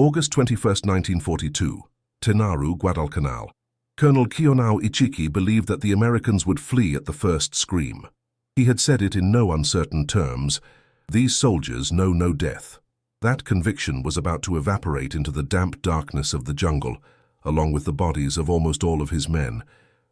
August 21, 1942, Tenaru, Guadalcanal. Colonel Kiyonao Ichiki believed that the Americans would flee at the first scream. He had said it in no uncertain terms, "These soldiers know no death." That conviction was about to evaporate into the damp darkness of the jungle, along with the bodies of almost all of his men.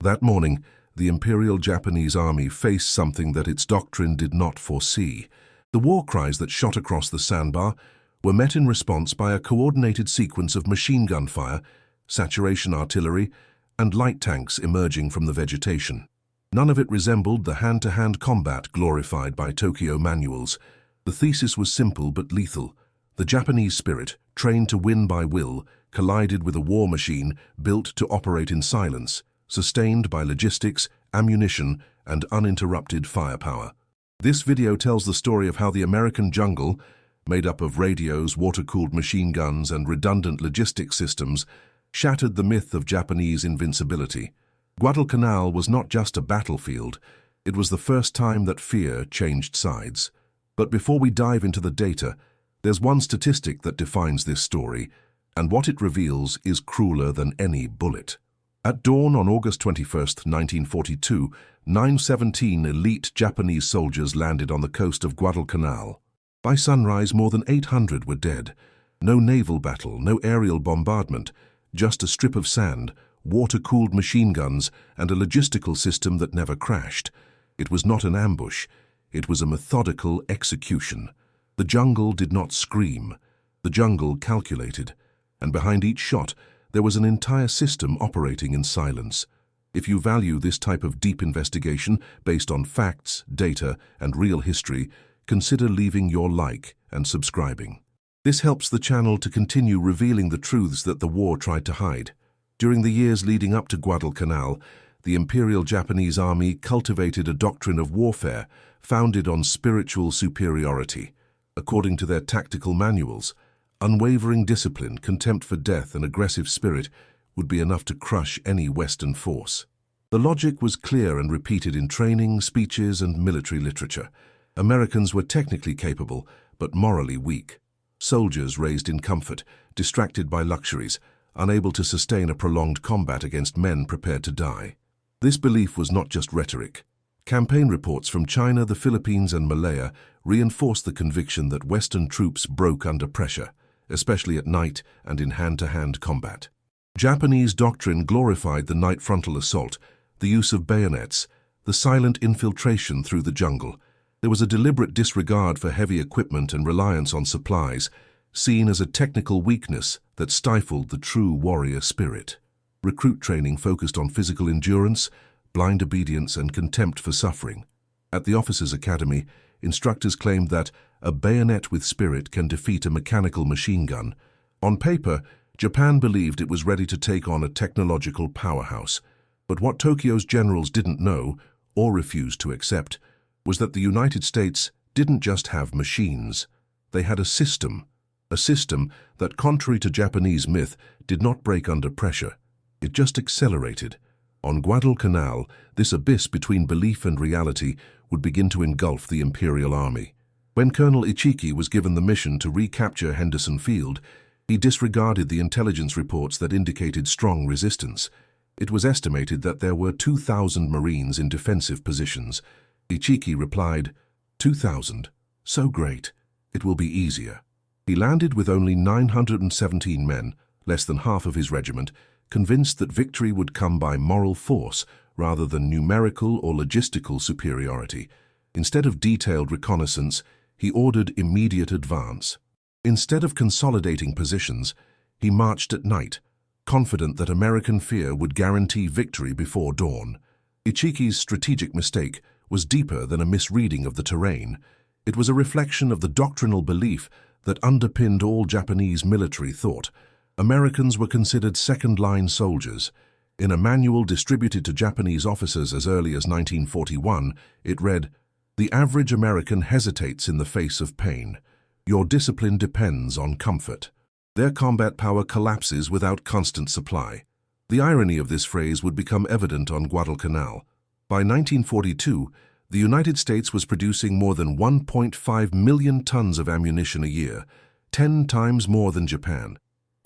That morning, the Imperial Japanese Army faced something that its doctrine did not foresee. The war cries that shot across the sandbar were met in response by a coordinated sequence of machine gun fire, saturation artillery, and light tanks emerging from the vegetation. None of it resembled the hand-to-hand combat glorified by Tokyo manuals. The thesis was simple but lethal. The Japanese spirit, trained to win by will, collided with a war machine built to operate in silence, sustained by logistics, ammunition, and uninterrupted firepower. This video tells the story of how the American jungle, made up of radios, water-cooled machine guns, and redundant logistics systems, shattered the myth of Japanese invincibility. Guadalcanal was not just a battlefield, it was the first time that fear changed sides. But before we dive into the data, there's one statistic that defines this story, and what it reveals is crueler than any bullet. At dawn on August 21, 1942, 917 elite Japanese soldiers landed on the coast of Guadalcanal. By sunrise, more than 800 were dead. No naval battle, no aerial bombardment, just a strip of sand, water-cooled machine guns, and a logistical system that never crashed. It was not an ambush, it was a methodical execution. The jungle did not scream. The jungle calculated, and behind each shot, there was an entire system operating in silence. If you value this type of deep investigation based on facts, data, and real history, consider leaving your like and subscribing. This helps the channel to continue revealing the truths that the war tried to hide. During the years leading up to Guadalcanal, the Imperial Japanese Army cultivated a doctrine of warfare founded on spiritual superiority. According to their tactical manuals, unwavering discipline, contempt for death, and aggressive spirit would be enough to crush any Western force. The logic was clear and repeated in training, speeches, and military literature. Americans were technically capable, but morally weak. Soldiers raised in comfort, distracted by luxuries, unable to sustain a prolonged combat against men prepared to die. This belief was not just rhetoric. Campaign reports from China, the Philippines, and Malaya reinforced the conviction that Western troops broke under pressure, especially at night and in hand-to-hand combat. Japanese doctrine glorified the night frontal assault, the use of bayonets, the silent infiltration through the jungle. There was a deliberate disregard for heavy equipment and reliance on supplies, seen as a technical weakness that stifled the true warrior spirit. Recruit training focused on physical endurance, blind obedience, and contempt for suffering. At the officers' academy, instructors claimed that a bayonet with spirit can defeat a mechanical machine gun. On paper, Japan believed it was ready to take on a technological powerhouse. But what Tokyo's generals didn't know, or refused to accept, was that the United States didn't just have machines. They had a system that, contrary to Japanese myth, did not break under pressure. It just accelerated. On Guadalcanal, this abyss between belief and reality would begin to engulf the Imperial Army. When Colonel Ichiki was given the mission to recapture Henderson Field, he disregarded the intelligence reports that indicated strong resistance. It was estimated that there were 2,000 Marines in defensive positions. Ichiki replied, 2,000? So great. It will be easier. He landed with only 917 men, less than half of his regiment, convinced that victory would come by moral force rather than numerical or logistical superiority. Instead of detailed reconnaissance, he ordered immediate advance. Instead of consolidating positions, he marched at night, confident that American fear would guarantee victory before dawn. Ichiki's strategic mistake was deeper than a misreading of the terrain. It was a reflection of the doctrinal belief that underpinned all Japanese military thought. Americans were considered second-line soldiers. In a manual distributed to Japanese officers as early as 1941, it read, "The average American hesitates in the face of pain. Your discipline depends on comfort." Their combat power collapses without constant supply. The irony of this phrase would become evident on Guadalcanal. By 1942, the United States was producing more than 1.5 million tons of ammunition a year, 10 times more than Japan.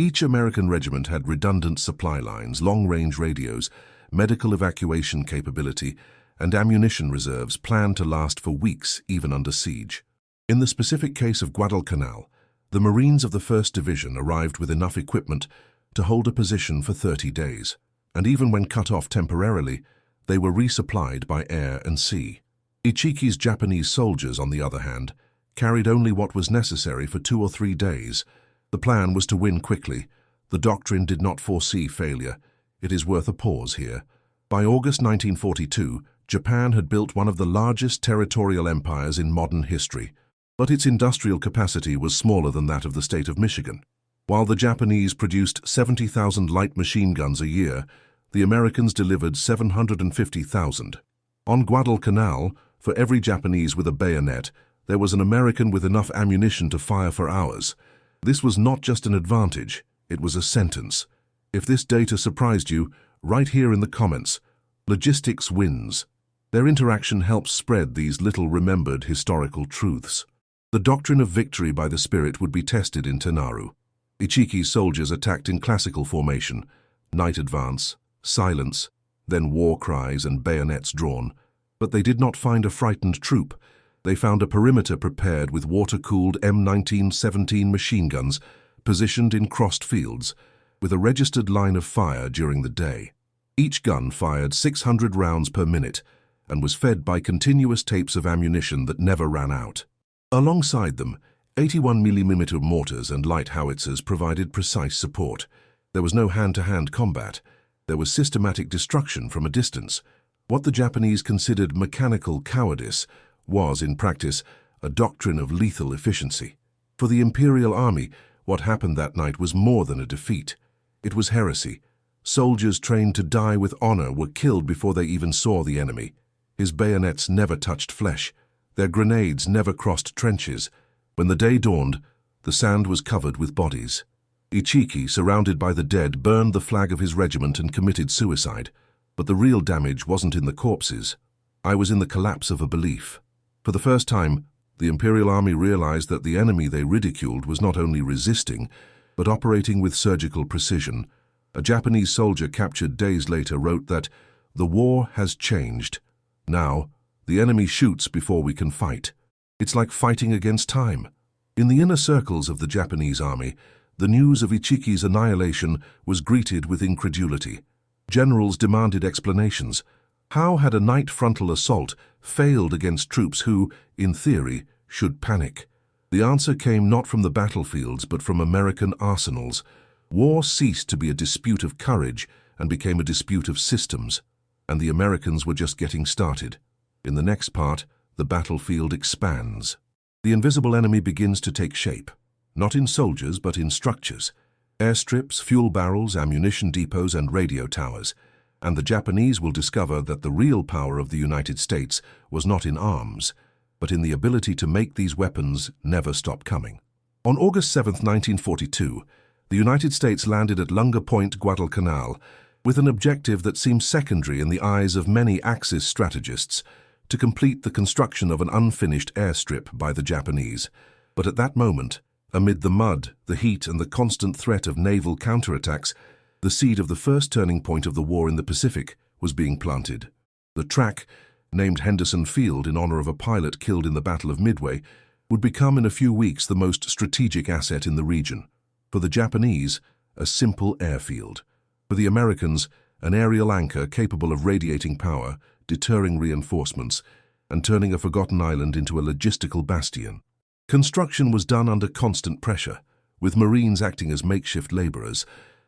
Each American regiment had redundant supply lines, long-range radios, medical evacuation capability, and ammunition reserves planned to last for weeks, even under siege. In the specific case of Guadalcanal, the Marines of the 1st Division arrived with enough equipment to hold a position for 30 days, and even when cut off temporarily, they were resupplied by air and sea. Ichiki's Japanese soldiers, on the other hand, carried only what was necessary for 2 or 3 days. The plan was to win quickly. The doctrine did not foresee failure. It is worth a pause here. By August 1942, Japan had built one of the largest territorial empires in modern history, but its industrial capacity was smaller than that of the state of Michigan. While the Japanese produced 70,000 light machine guns a year, the Americans delivered 750,000. On Guadalcanal, for every Japanese with a bayonet, there was an American with enough ammunition to fire for hours. This was not just an advantage, it was a sentence. If this data surprised you, write here in the comments. Logistics wins. Their interaction helps spread these little-remembered historical truths. The doctrine of victory by the spirit would be tested in Tenaru. Ichiki's soldiers attacked in classical formation, night advance, silence, then war cries and bayonets drawn. But they did not find a frightened troop. They found a perimeter prepared with water-cooled M1917 machine guns positioned in crossed fields, with a registered line of fire during the day. Each gun fired 600 rounds per minute and was fed by continuous tapes of ammunition that never ran out. Alongside them, 81mm mortars and light howitzers provided precise support. There was no hand-to-hand combat. There was systematic destruction from a distance. What the Japanese considered mechanical cowardice was, in practice, a doctrine of lethal efficiency. For the Imperial Army, what happened that night was more than a defeat. It was heresy. Soldiers trained to die with honor were killed before they even saw the enemy. His bayonets never touched flesh. Their grenades never crossed trenches. When the day dawned, the sand was covered with bodies. Ichiki, surrounded by the dead, burned the flag of his regiment and committed suicide. But the real damage wasn't in the corpses. I was in the collapse of a belief. For the first time, the Imperial Army realized that the enemy they ridiculed was not only resisting, but operating with surgical precision. A Japanese soldier captured days later wrote that, "The war has changed. Now, the enemy shoots before we can fight. It's like fighting against time." In the inner circles of the Japanese army, the news of Ichiki's annihilation was greeted with incredulity. Generals demanded explanations. How had a night frontal assault failed against troops who, in theory, should panic? The answer came not from the battlefields but from American arsenals. War ceased to be a dispute of courage and became a dispute of systems, and the Americans were just getting started. In the next part, the battlefield expands. The invisible enemy begins to take shape, not in soldiers but in structures, airstrips, fuel barrels, ammunition depots, and radio towers. And the Japanese will discover that the real power of the United States was not in arms, but in the ability to make these weapons never stop coming. On August 7, 1942, the United States landed at Lunga Point, Guadalcanal, with an objective that seemed secondary in the eyes of many Axis strategists, to complete the construction of an unfinished airstrip by the Japanese. But at that moment, amid the mud, the heat, and the constant threat of naval counterattacks, the seed of the first turning point of the war in the Pacific was being planted. The track, named Henderson Field in honor of a pilot killed in the Battle of Midway, would become in a few weeks the most strategic asset in the region. For the Japanese, a simple airfield. For the Americans, an aerial anchor capable of radiating power, deterring reinforcements, and turning a forgotten island into a logistical bastion. Construction was done under constant pressure, with Marines acting as makeshift laborers,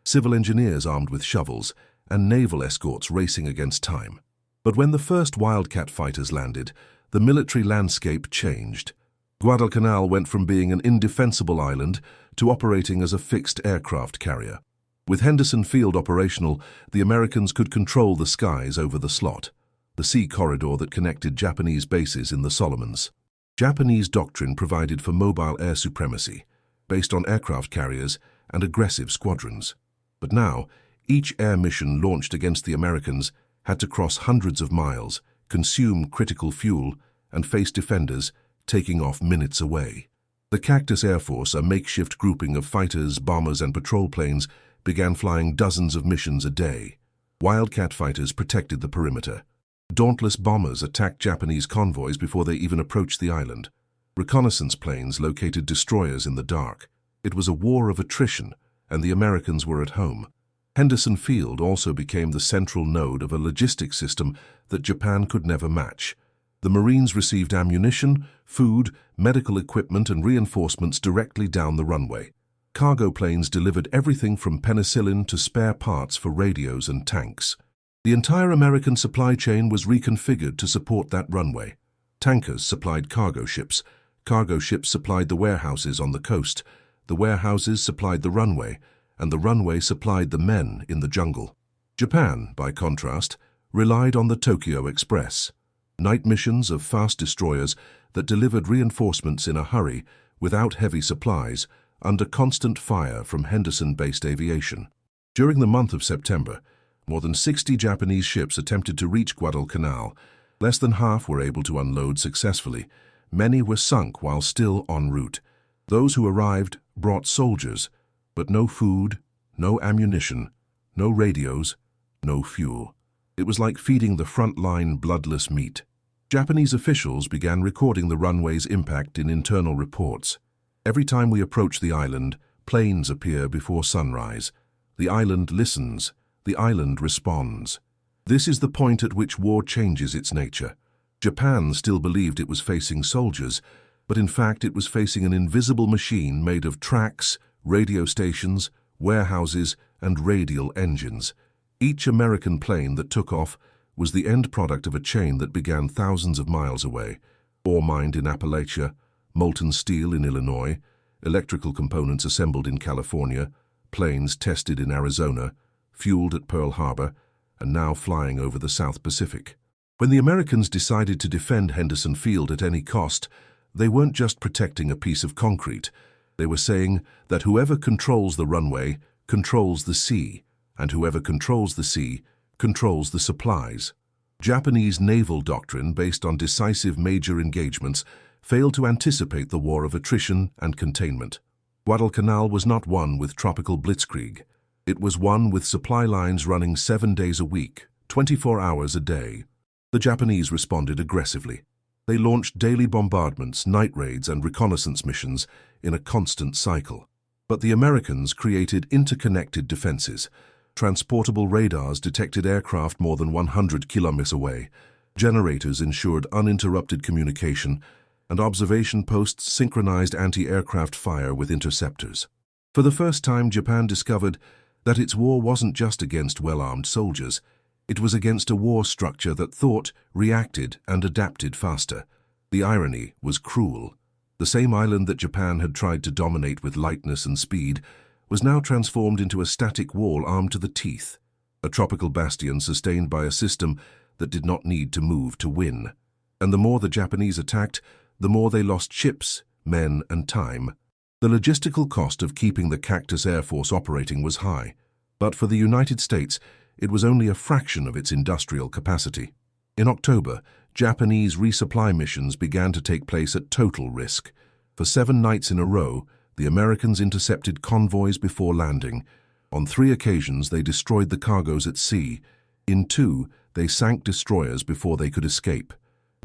civil engineers armed with shovels, and naval escorts racing against time. But when the first Wildcat fighters landed, the military landscape changed. Guadalcanal went from being an indefensible island to operating as a fixed aircraft carrier. With Henderson Field operational, the Americans could control the skies over the slot, the sea corridor that connected Japanese bases in the Solomons. Japanese doctrine provided for mobile air supremacy, based on aircraft carriers and aggressive squadrons. But now, each air mission launched against the Americans had to cross hundreds of miles, consume critical fuel, and face defenders taking off minutes away. The Cactus Air Force, a makeshift grouping of fighters, bombers, and patrol planes, began flying dozens of missions a day. Wildcat fighters protected the perimeter. Dauntless bombers attacked Japanese convoys before they even approached the island. Reconnaissance planes located destroyers in the dark. It was a war of attrition, and the Americans were at home. Henderson Field also became the central node of a logistics system that Japan could never match. The Marines received ammunition, food, medical equipment, and reinforcements directly down the runway. Cargo planes delivered everything from penicillin to spare parts for radios and tanks. The entire American supply chain was reconfigured to support that runway. Tankers supplied cargo ships supplied the warehouses on the coast, the warehouses supplied the runway, and the runway supplied the men in the jungle. Japan, by contrast, relied on the Tokyo Express, night missions of fast destroyers that delivered reinforcements in a hurry, without heavy supplies, under constant fire from Henderson-based aviation. During the month of September, more than 60 Japanese ships attempted to reach Guadalcanal. Less than half were able to unload successfully. Many were sunk while still en route. Those who arrived brought soldiers, but no food, no ammunition, no radios, no fuel. It was like feeding the front-line bloodless meat. Japanese officials began recording the runway's impact in internal reports. Every time we approach the island, planes appear before sunrise. The island listens. The island responds. This is the point at which war changes its nature. Japan still believed it was facing soldiers, but in fact it was facing an invisible machine made of tracks, radio stations, warehouses, and radial engines. Each American plane that took off was the end product of a chain that began thousands of miles away. Ore mined in Appalachia, molten steel in Illinois, electrical components assembled in California, planes tested in Arizona, fueled at Pearl Harbor, and now flying over the South Pacific. When the Americans decided to defend Henderson Field at any cost, they weren't just protecting a piece of concrete. They were saying that whoever controls the runway controls the sea, and whoever controls the sea controls the supplies. Japanese naval doctrine, based on decisive major engagements, failed to anticipate the war of attrition and containment. Guadalcanal was not one with tropical blitzkrieg. It was one with supply lines running 7 days a week, 24 hours a day. The Japanese responded aggressively. They launched daily bombardments, night raids, and reconnaissance missions in a constant cycle. But the Americans created interconnected defenses. Transportable radars detected aircraft more than 100 kilometers away. Generators ensured uninterrupted communication, and observation posts synchronized anti-aircraft fire with interceptors. For the first time, Japan discovered that its war wasn't just against well-armed soldiers. It was against a war structure that thought, reacted, and adapted faster. The irony was cruel. The same island that Japan had tried to dominate with lightness and speed was now transformed into a static wall armed to the teeth, a tropical bastion sustained by a system that did not need to move to win. And the more the Japanese attacked, the more they lost ships, men, and time. The logistical cost of keeping the Cactus Air Force operating was high, but for the United States, it was only a fraction of its industrial capacity. In October, Japanese resupply missions began to take place at total risk. For 7 nights in a row, the Americans intercepted convoys before landing. On 3 occasions, they destroyed the cargoes at sea. In 2, they sank destroyers before they could escape.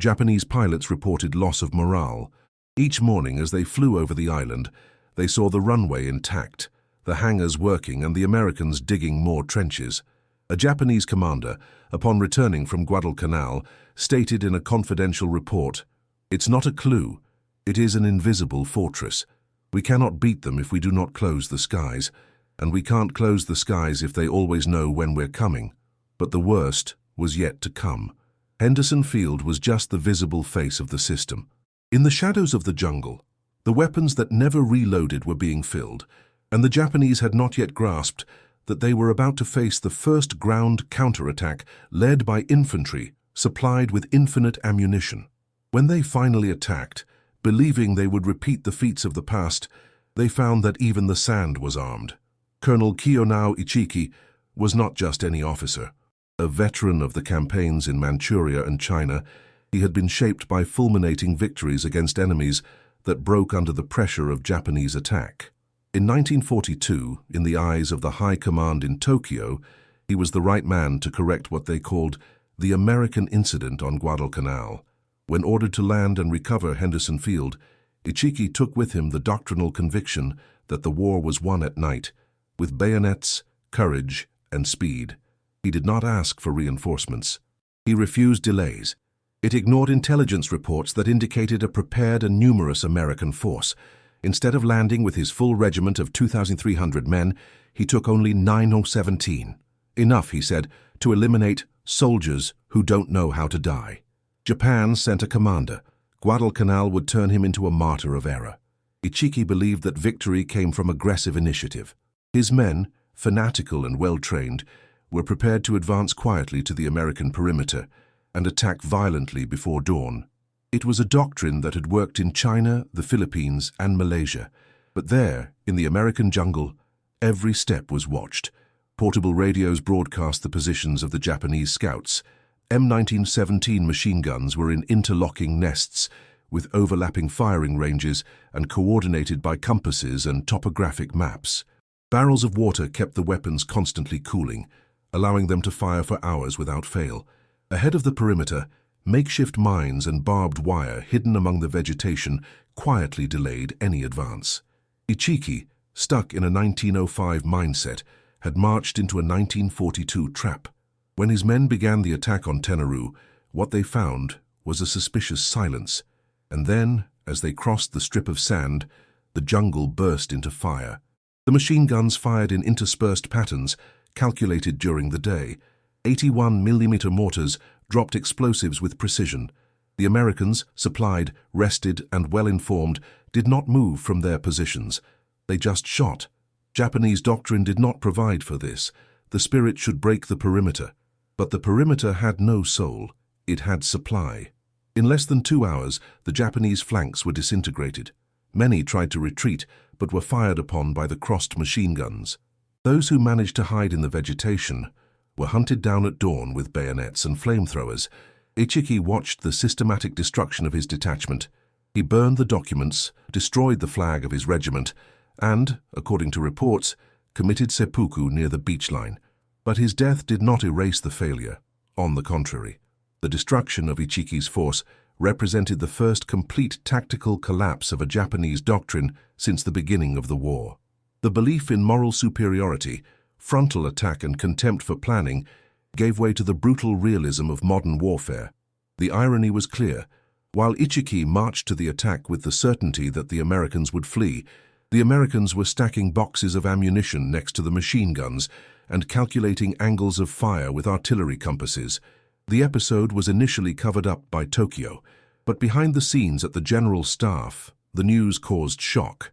Japanese pilots reported loss of morale. Each morning, as they flew over the island, they saw the runway intact, the hangars working, and the Americans digging more trenches. A Japanese commander, upon returning from Guadalcanal, stated in a confidential report, "It's not a clue. It is an invisible fortress. We cannot beat them if we do not close the skies, and we can't close the skies if they always know when we're coming." But the worst was yet to come. Henderson Field was just the visible face of the system. In the shadows of the jungle, the weapons that never reloaded were being filled, and the Japanese had not yet grasped that they were about to face the first ground counterattack led by infantry supplied with infinite ammunition. When they finally attacked, believing they would repeat the feats of the past, they found that even the sand was armed. Colonel Kiyonao Ichiki was not just any officer. A veteran of the campaigns in Manchuria and China, he had been shaped by fulminating victories against enemies that broke under the pressure of Japanese attack. In 1942, in the eyes of the High Command in Tokyo, he was the right man to correct what they called the American incident on Guadalcanal. When ordered to land and recover Henderson Field, Ichiki took with him the doctrinal conviction that the war was won at night, with bayonets, courage, and speed. He did not ask for reinforcements. He refused delays. It ignored intelligence reports that indicated a prepared and numerous American force. Instead of landing with his full regiment of 2,300 men, he took only 9 or 17. Enough, he said, to eliminate soldiers who don't know how to die. Japan sent a commander. Guadalcanal would turn him into a martyr of error. Ichiki believed that victory came from aggressive initiative. His men, fanatical and well-trained, were prepared to advance quietly to the American perimeter and attack violently before dawn. It was a doctrine that had worked in China, the Philippines, and Malaysia. But there, in the American jungle, every step was watched. Portable radios broadcast the positions of the Japanese scouts. M1917 machine guns were in interlocking nests, with overlapping firing ranges and coordinated by compasses and topographic maps. Barrels of water kept the weapons constantly cooling, allowing them to fire for hours without fail. Ahead of the perimeter, makeshift mines and barbed wire hidden among the vegetation quietly delayed any advance. Ichiki, stuck in a 1905 mindset, had marched into a 1942 trap. When his men began the attack on Tenaru, what they found was a suspicious silence. And then, as they crossed the strip of sand, the jungle burst into fire. The machine guns fired in interspersed patterns, calculated during the day. 81mm mortars dropped explosives with precision. The Americans, supplied, rested, and well-informed, did not move from their positions. They just shot. Japanese doctrine did not provide for this. The spirit should break the perimeter. But the perimeter had no soul. It had supply. In less than 2 hours, the Japanese flanks were disintegrated. Many tried to retreat, but were fired upon by the crossed machine guns. Those who managed to hide in the vegetation were hunted down at dawn with bayonets and flamethrowers. Ichiki watched the systematic destruction of his detachment. He burned the documents, destroyed the flag of his regiment, and, according to reports, committed seppuku near the beach line. But his death did not erase the failure. On the contrary, the destruction of Ichiki's force represented the first complete tactical collapse of a Japanese doctrine since the beginning of the war. The belief in moral superiority, frontal attack and contempt for planning gave way to the brutal realism of modern warfare. The irony was clear. While Ichiki marched to the attack with the certainty that the Americans would flee, the Americans were stacking boxes of ammunition next to the machine guns and calculating angles of fire with artillery compasses. The episode was initially covered up by Tokyo, but behind the scenes at the General Staff, the news caused shock.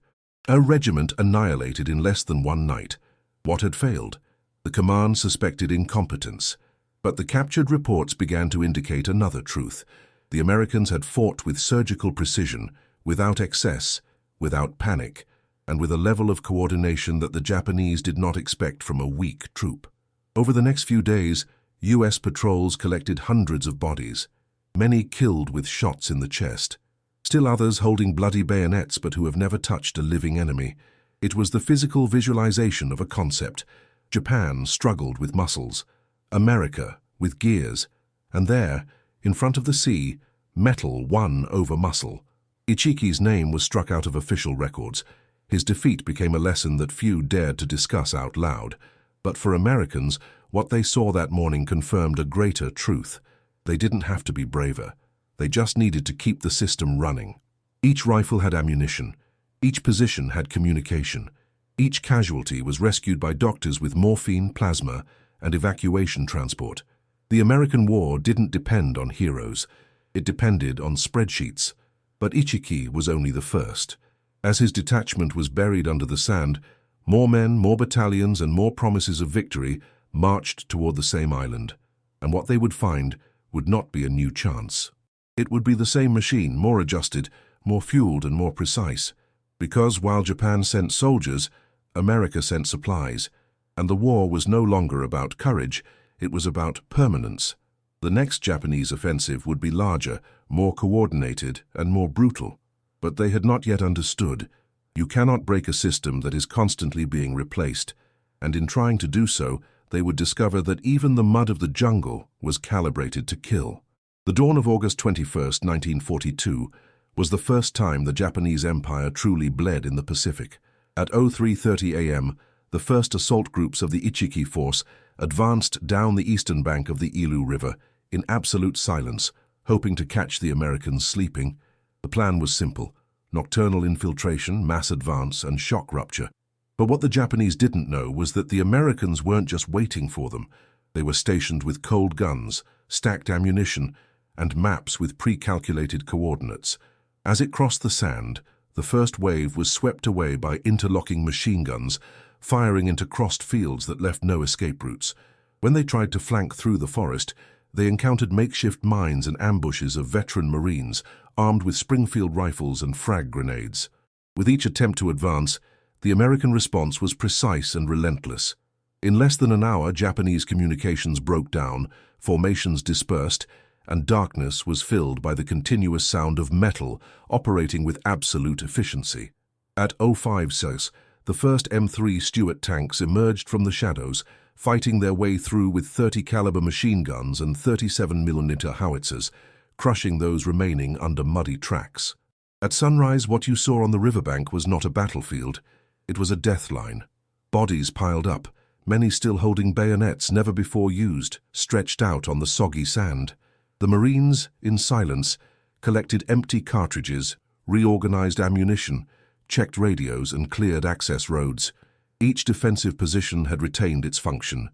A regiment annihilated in less than one night. What had failed? The command suspected incompetence. But the captured reports began to indicate another truth. The Americans had fought with surgical precision, without excess, without panic, and with a level of coordination that the Japanese did not expect from a weak troop. Over the next few days, U.S. patrols collected hundreds of bodies, many killed with shots in the chest. Still others holding bloody bayonets but who have never touched a living enemy. It was the physical visualization of a concept. Japan struggled with muscles, America with gears, and there, in front of the sea, metal won over muscle. Ichiki's name was struck out of official records. His defeat became a lesson that few dared to discuss out loud. But for Americans, what they saw that morning confirmed a greater truth. They didn't have to be braver. They just needed to keep the system running. Each rifle had ammunition. Each position had communication. Each casualty was rescued by doctors with morphine, plasma, and evacuation transport. The American war didn't depend on heroes. It depended on spreadsheets. But Ichiki was only the first. As his detachment was buried under the sand, more men, more battalions, and more promises of victory marched toward the same island. And what they would find would not be a new chance. It would be the same machine, more adjusted, more fueled, and more precise. Because while Japan sent soldiers, America sent supplies. And the war was no longer about courage, it was about permanence. The next Japanese offensive would be larger, more coordinated, and more brutal. But they had not yet understood. You cannot break a system that is constantly being replaced, and in trying to do so, they would discover that even the mud of the jungle was calibrated to kill. The dawn of August 21st, 1942, was the first time the Japanese Empire truly bled in the Pacific. At 03:30 a.m., the first assault groups of the Ichiki force advanced down the eastern bank of the Ilu River in absolute silence, hoping to catch the Americans sleeping. The plan was simple: nocturnal infiltration, mass advance, and shock rupture. But what the Japanese didn't know was that the Americans weren't just waiting for them. They were stationed with cold guns, stacked ammunition, and maps with pre-calculated coordinates. As it crossed the sand, the first wave was swept away by interlocking machine guns, firing into crossed fields that left no escape routes. When they tried to flank through the forest, they encountered makeshift mines and ambushes of veteran Marines, armed with Springfield rifles and frag grenades. With each attempt to advance, the American response was precise and relentless. In less than an hour, Japanese communications broke down, formations dispersed, and darkness was filled by the continuous sound of metal operating with absolute efficiency. At 05:06, the first M3 Stuart tanks emerged from the shadows, fighting their way through with 30 caliber machine guns and 37mm howitzers, crushing those remaining under muddy tracks. At sunrise, what you saw on the riverbank was not a battlefield. It was a death line. Bodies piled up, many still holding bayonets never before used, stretched out on the soggy sand. The Marines, in silence, collected empty cartridges, reorganized ammunition, checked radios, and cleared access roads. Each defensive position had retained its function.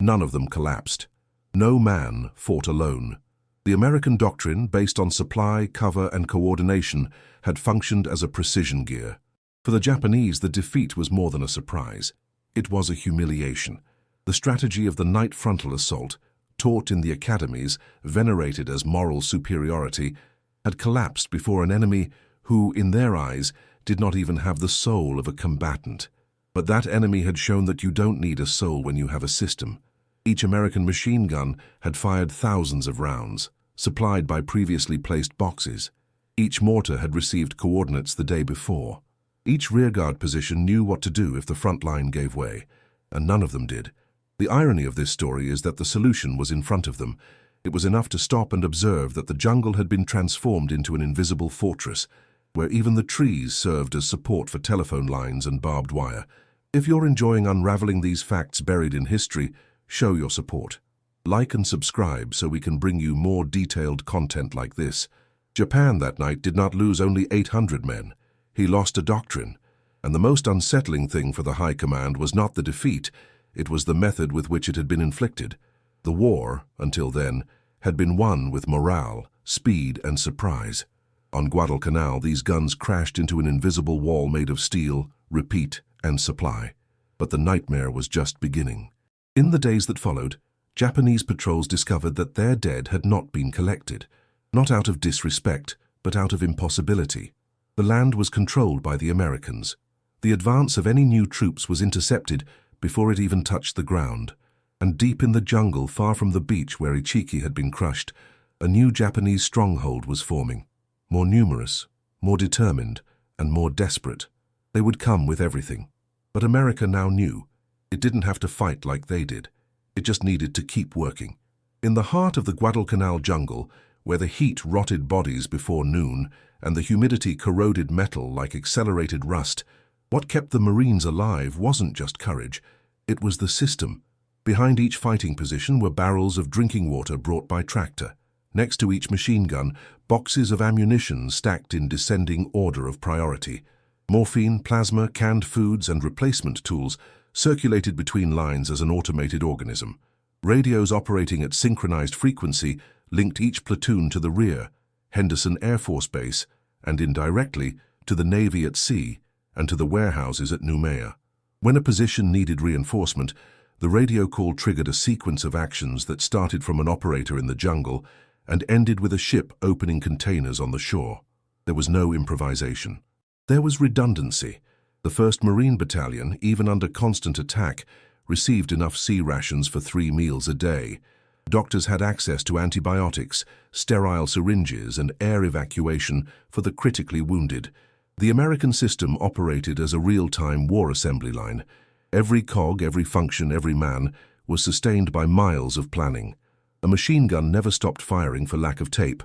None of them collapsed. No man fought alone. The American doctrine, based on supply, cover, and coordination, had functioned as a precision gear. For the Japanese, the defeat was more than a surprise. It was a humiliation. The strategy of the night frontal assault, taught in the academies, venerated as moral superiority, had collapsed before an enemy who, in their eyes, did not even have the soul of a combatant. But that enemy had shown that you don't need a soul when you have a system. Each American machine gun had fired thousands of rounds, supplied by previously placed boxes. Each mortar had received coordinates the day before. Each rearguard position knew what to do if the front line gave way, and none of them did. The irony of this story is that the solution was in front of them. It was enough to stop and observe that the jungle had been transformed into an invisible fortress, where even the trees served as support for telephone lines and barbed wire. If you're enjoying unraveling these facts buried in history, show your support. Like and subscribe so we can bring you more detailed content like this. Japan that night did not lose only 800 men. He lost a doctrine. And the most unsettling thing for the High Command was not the defeat, it was the method with which it had been inflicted. The war, until then, had been won with morale, speed, and surprise. On Guadalcanal, these guns crashed into an invisible wall made of steel, repeat, and supply. But the nightmare was just beginning. In the days that followed, Japanese patrols discovered that their dead had not been collected, not out of disrespect, but out of impossibility. The land was controlled by the Americans. The advance of any new troops was intercepted before it even touched the ground, and deep in the jungle, far from the beach where Ichiki had been crushed, a new Japanese stronghold was forming. More numerous, more determined, and more desperate. They would come with everything. But America now knew. It didn't have to fight like they did. It just needed to keep working. In the heart of the Guadalcanal jungle, where the heat rotted bodies before noon and the humidity corroded metal like accelerated rust, what kept the Marines alive wasn't just courage, it was the system. Behind each fighting position were barrels of drinking water brought by tractor. Next to each machine gun, boxes of ammunition stacked in descending order of priority. Morphine, plasma, canned foods, and replacement tools circulated between lines as an automated organism. Radios operating at synchronized frequency linked each platoon to the rear, Henderson Air Force Base, and indirectly to the Navy at sea and to the warehouses at Noumea. When a position needed reinforcement, the radio call triggered a sequence of actions that started from an operator in the jungle and ended with a ship opening containers on the shore. There was no improvisation. There was redundancy. The 1st Marine Battalion, even under constant attack, received enough sea rations for 3 meals a day. Doctors had access to antibiotics, sterile syringes, and air evacuation for the critically wounded. The American system operated as a real-time war assembly line. Every cog, every function, every man was sustained by miles of planning. A machine gun never stopped firing for lack of tape.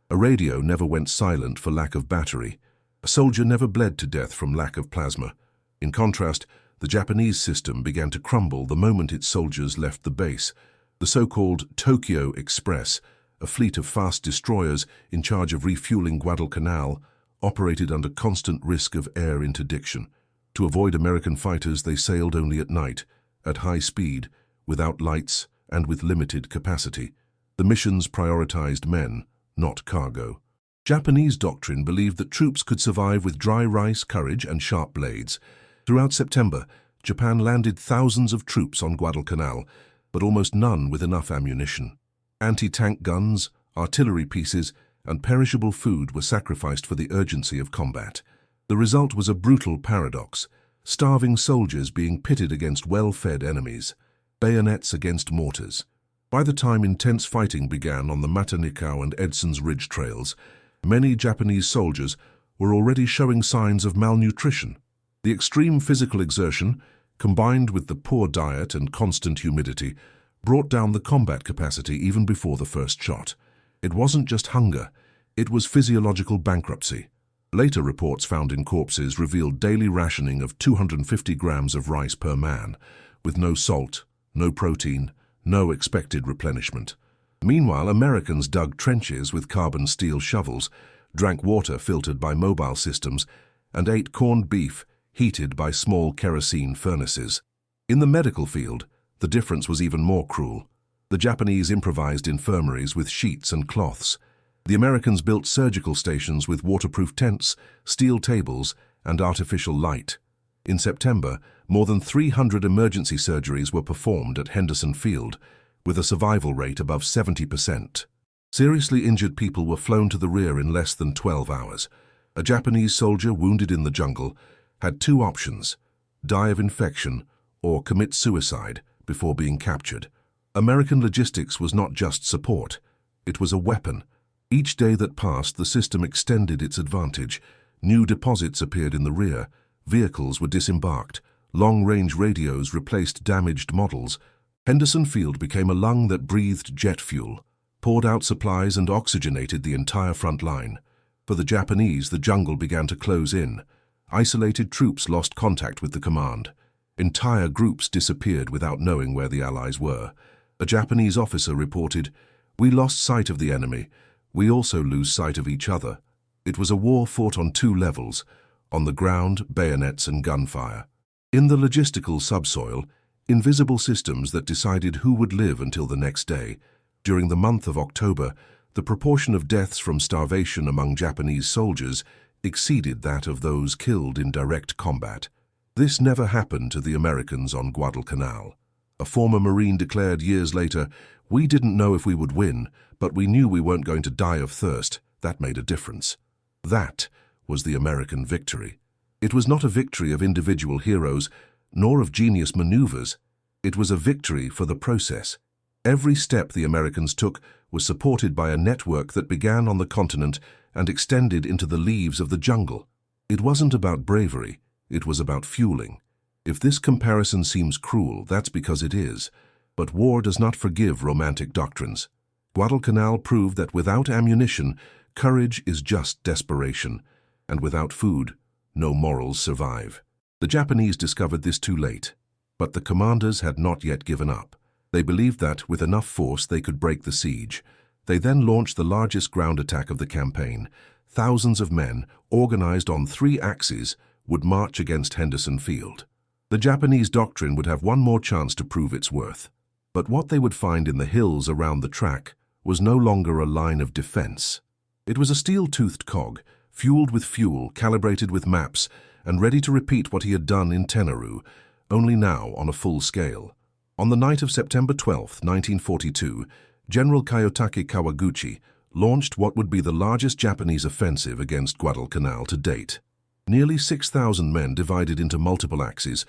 A radio never went silent for lack of battery. A soldier never bled to death from lack of plasma. In contrast, the Japanese system began to crumble the moment its soldiers left the base. The so-called Tokyo Express, a fleet of fast destroyers in charge of refueling Guadalcanal, operated under constant risk of air interdiction. To avoid American fighters, they sailed only at night, at high speed, without lights, and with limited capacity. The missions prioritized men, not cargo. Japanese doctrine believed that troops could survive with dry rice, courage, and sharp blades. Throughout September, Japan landed thousands of troops on Guadalcanal, but almost none with enough ammunition. Anti-tank guns, artillery pieces, and perishable food were sacrificed for the urgency of combat. The result was a brutal paradox: starving soldiers being pitted against well-fed enemies, bayonets against mortars. By the time intense fighting began on the Matanikau and Edson's Ridge trails, many Japanese soldiers were already showing signs of malnutrition. The extreme physical exertion, combined with the poor diet and constant humidity, brought down the combat capacity even before the first shot. It wasn't just hunger, it was physiological bankruptcy. Later reports found in corpses revealed daily rationing of 250 grams of rice per man, with no salt, no protein, no expected replenishment. Meanwhile, Americans dug trenches with carbon steel shovels, drank water filtered by mobile systems, and ate corned beef heated by small kerosene furnaces. In the medical field, the difference was even more cruel. The Japanese improvised infirmaries with sheets and cloths. The Americans built surgical stations with waterproof tents, steel tables, and artificial light. In September, more than 300 emergency surgeries were performed at Henderson Field, with a survival rate above 70%. Seriously injured people were flown to the rear in less than 12 hours. A Japanese soldier wounded in the jungle had two options: die of infection or commit suicide before being captured. American logistics was not just support, it was a weapon. Each day that passed, the system extended its advantage. New deposits appeared in the rear, vehicles were disembarked, long-range radios replaced damaged models. Henderson Field became a lung that breathed jet fuel, poured out supplies and oxygenated the entire front line. For the Japanese, the jungle began to close in. Isolated troops lost contact with the command. Entire groups disappeared without knowing where the Allies were. A Japanese officer reported, "We lost sight of the enemy. We also lose sight of each other." It was a war fought on two levels: on the ground, bayonets and gunfire. In the logistical subsoil, invisible systems that decided who would live until the next day. During the month of October, the proportion of deaths from starvation among Japanese soldiers exceeded that of those killed in direct combat. This never happened to the Americans on Guadalcanal. A former Marine declared years later, "We didn't know if we would win, but we knew we weren't going to die of thirst. That made a difference." That was the American victory. It was not a victory of individual heroes, nor of genius maneuvers. It was a victory for the process. Every step the Americans took was supported by a network that began on the continent and extended into the leaves of the jungle. It wasn't about bravery, it was about fueling. If this comparison seems cruel, that's because it is. But war does not forgive romantic doctrines. Guadalcanal proved that without ammunition, courage is just desperation, and without food, no morals survive. The Japanese discovered this too late, but the commanders had not yet given up. They believed that, with enough force, they could break the siege. They then launched the largest ground attack of the campaign. Thousands of men, organized on 3 axes, would march against Henderson Field. The Japanese doctrine would have one more chance to prove its worth. But what they would find in the hills around the track was no longer a line of defense. It was a steel-toothed cog, fueled with fuel, calibrated with maps, and ready to repeat what he had done in Tenaru, only now on a full scale. On the night of September 12, 1942, General Kiyotake Kawaguchi launched what would be the largest Japanese offensive against Guadalcanal to date. Nearly 6,000 men divided into multiple axes,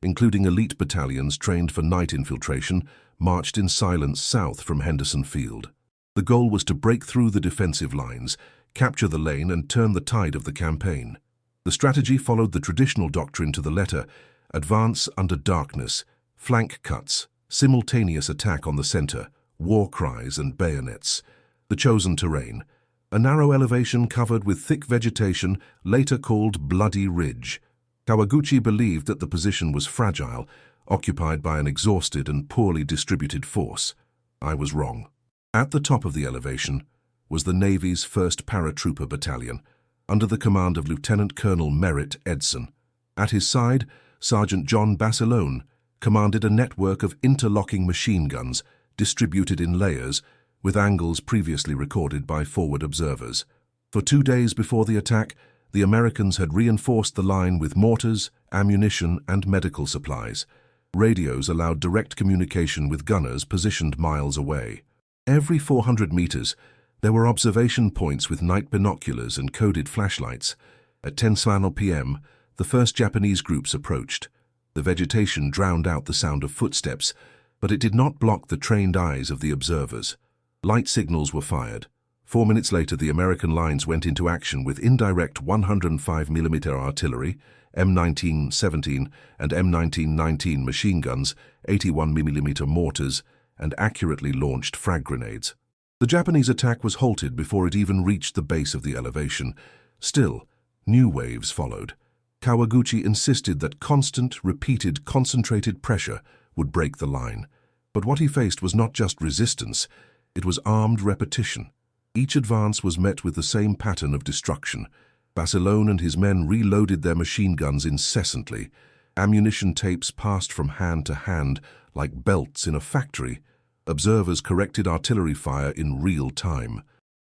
including elite battalions trained for night infiltration, marched in silence south from Henderson Field. The goal was to break through the defensive lines, capture the lane, and turn the tide of the campaign. The strategy followed the traditional doctrine to the letter: advance under darkness, flank cuts, simultaneous attack on the center, war cries and bayonets. The chosen terrain: a narrow elevation covered with thick vegetation, later called Bloody Ridge. Kawaguchi believed that the position was fragile, occupied by an exhausted and poorly distributed force. I was wrong. At the top of the elevation was the Navy's 1st Paratrooper Battalion, under the command of Lieutenant Colonel Merritt Edson. At his side, Sergeant John Basilone commanded a network of interlocking machine guns distributed in layers with angles previously recorded by forward observers. For 2 days before the attack, the Americans had reinforced the line with mortars, ammunition, and medical supplies. Radios allowed direct communication with gunners positioned miles away. Every 400 meters, there were observation points with night binoculars and coded flashlights. At 10:00 p.m., the first Japanese groups approached. The vegetation drowned out the sound of footsteps, but it did not block the trained eyes of the observers. Light signals were fired. 4 minutes later, the American lines went into action with indirect 105mm artillery, M1917 and M1919 machine guns, 81mm mortars, and accurately launched frag grenades. The Japanese attack was halted before it even reached the base of the elevation. Still, new waves followed. Kawaguchi insisted that constant, repeated, concentrated pressure would break the line. But what he faced was not just resistance, it was armed repetition. Each advance was met with the same pattern of destruction. Basilone and his men reloaded their machine guns incessantly. Ammunition tapes passed from hand to hand like belts in a factory. Observers corrected artillery fire in real time.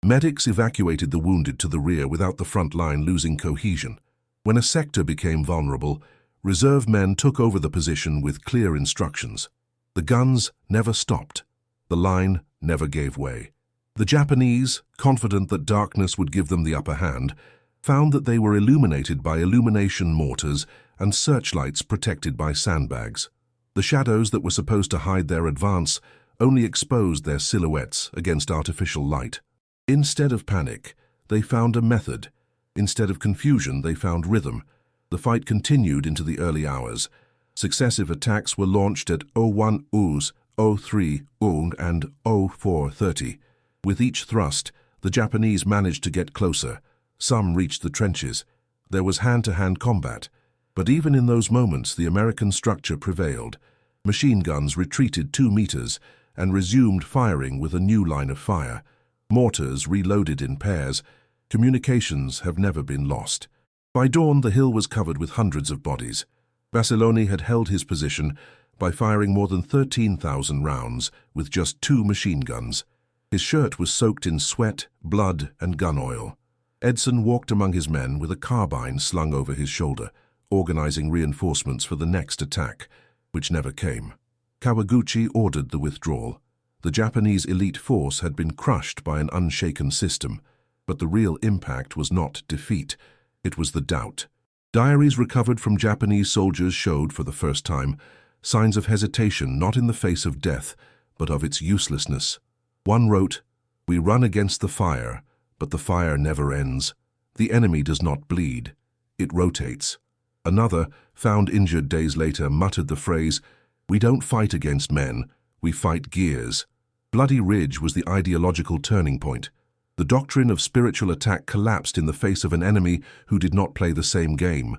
Medics evacuated the wounded to the rear without the front line losing cohesion. When a sector became vulnerable, reserve men took over the position with clear instructions. The guns never stopped. The line never gave way. The Japanese, confident that darkness would give them the upper hand, found that they were illuminated by illumination mortars and searchlights protected by sandbags. The shadows that were supposed to hide their advance only exposed their silhouettes against artificial light. Instead of panic, they found a method. Instead of confusion, they found rhythm. The fight continued into the early hours. Successive attacks were launched at 01 Us, 03 Ung, and 04:30. With each thrust, the Japanese managed to get closer. Some reached the trenches. There was hand-to-hand combat. But even in those moments, the American structure prevailed. Machine guns retreated 2 meters and resumed firing with a new line of fire. Mortars reloaded in pairs. Communications have never been lost. By dawn, the hill was covered with hundreds of bodies. Basilone had held his position by firing more than 13,000 rounds with just 2 machine guns. His shirt was soaked in sweat, blood, and gun oil. Edson walked among his men with a carbine slung over his shoulder, organizing reinforcements for the next attack, which never came. Kawaguchi ordered the withdrawal. The Japanese elite force had been crushed by an unshaken system, but the real impact was not defeat, it was the doubt. Diaries recovered from Japanese soldiers showed, for the first time, signs of hesitation not in the face of death, but of its uselessness. One wrote, "We run against the fire, but the fire never ends. The enemy does not bleed. It rotates." Another, found injured days later, muttered the phrase, "We don't fight against men, we fight gears." Bloody Ridge was the ideological turning point. The doctrine of spiritual attack collapsed in the face of an enemy who did not play the same game.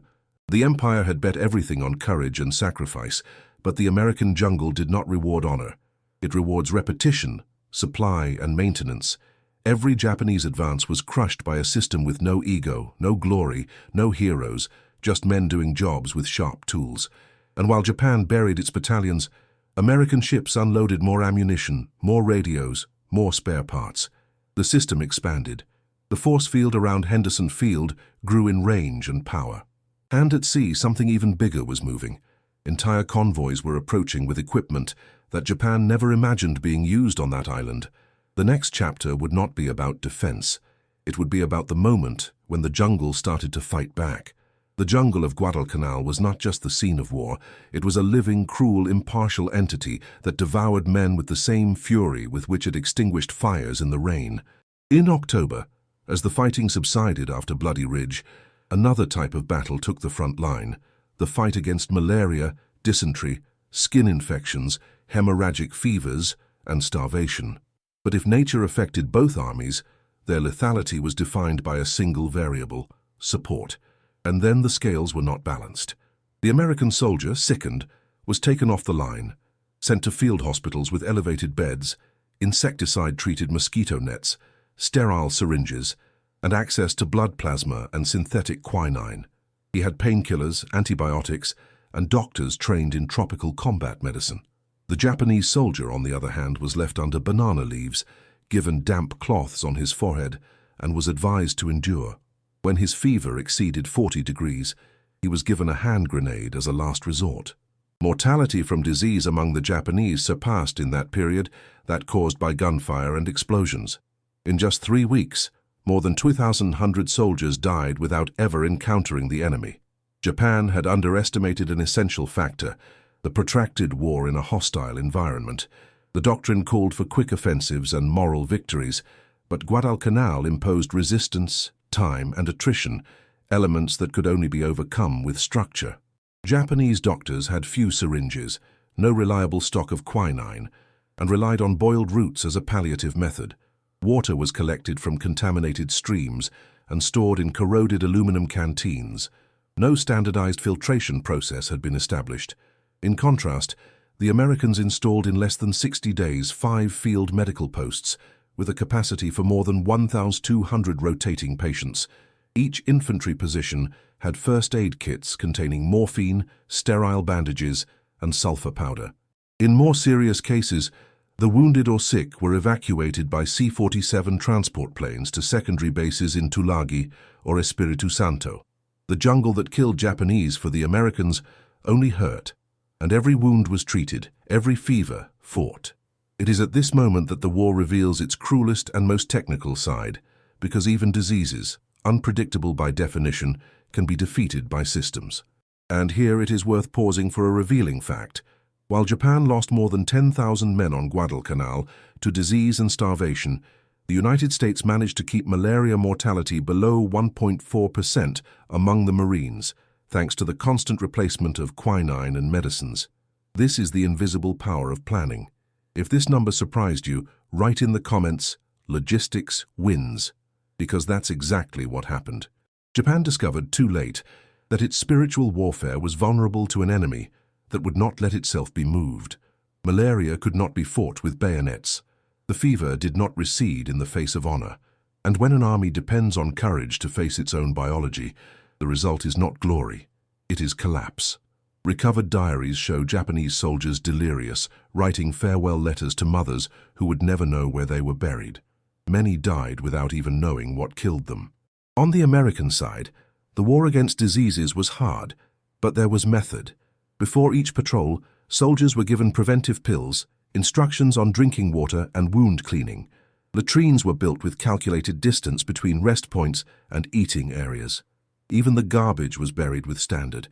The Empire had bet everything on courage and sacrifice, but the American jungle did not reward honor. It rewards repetition, supply, and maintenance. Every Japanese advance was crushed by a system with no ego, no glory, no heroes, just men doing jobs with sharp tools. And while Japan buried its battalions, American ships unloaded more ammunition, more radios, more spare parts. The system expanded. The force field around Henderson Field grew in range and power. And at sea, something even bigger was moving. Entire convoys were approaching with equipment that Japan never imagined being used on that island. The next chapter would not be about defense. It would be about the moment when the jungle started to fight back. The jungle of Guadalcanal was not just the scene of war, it was a living, cruel, impartial entity that devoured men with the same fury with which it extinguished fires in the rain. In October, as the fighting subsided after Bloody Ridge, another type of battle took the front line, the fight against malaria, dysentery, skin infections, hemorrhagic fevers, and starvation. But if nature affected both armies, their lethality was defined by a single variable: support. And then the scales were not balanced. The American soldier, sickened, was taken off the line, sent to field hospitals with elevated beds, insecticide-treated mosquito nets, sterile syringes, and access to blood plasma and synthetic quinine. He had painkillers, antibiotics, and doctors trained in tropical combat medicine. The Japanese soldier, on the other hand, was left under banana leaves, given damp cloths on his forehead, and was advised to endure. When his fever exceeded 40 degrees, he was given a hand grenade as a last resort. Mortality from disease among the Japanese surpassed in that period that caused by gunfire and explosions. In just 3 weeks, more than 2,100 soldiers died without ever encountering the enemy. Japan had underestimated an essential factor: the protracted war in a hostile environment. The doctrine called for quick offensives and moral victories, but Guadalcanal imposed resistance, time, and attrition, elements that could only be overcome with structure. Japanese doctors had few syringes, no reliable stock of quinine, and relied on boiled roots as a palliative method. Water was collected from contaminated streams and stored in corroded aluminum canteens. No standardized filtration process had been established. In contrast, the Americans installed in less than 60 days 5 field medical posts, with a capacity for more than 1,200 rotating patients. Each infantry position had first aid kits containing morphine, sterile bandages, and sulfur powder. In more serious cases, the wounded or sick were evacuated by C-47 transport planes to secondary bases in Tulagi or Espiritu Santo. The jungle that killed Japanese for the Americans only hurt, and every wound was treated, every fever fought. It is at this moment that the war reveals its cruelest and most technical side, because even diseases, unpredictable by definition, can be defeated by systems. And here it is worth pausing for a revealing fact. While Japan lost more than 10,000 men on Guadalcanal to disease and starvation, the United States managed to keep malaria mortality below 1.4% among the Marines, thanks to the constant replacement of quinine and medicines. This is the invisible power of planning. If this number surprised you, write in the comments, "Logistics wins," because that's exactly what happened. Japan discovered too late that its spiritual warfare was vulnerable to an enemy that would not let itself be moved. Malaria could not be fought with bayonets. The fever did not recede in the face of honor. And when an army depends on courage to face its own biology, the result is not glory, it is collapse. Recovered diaries show Japanese soldiers delirious, writing farewell letters to mothers who would never know where they were buried. Many died without even knowing what killed them. On the American side, the war against diseases was hard, but there was method. Before each patrol, soldiers were given preventive pills, instructions on drinking water and wound cleaning. Latrines were built with calculated distance between rest points and eating areas. Even the garbage was buried with standard.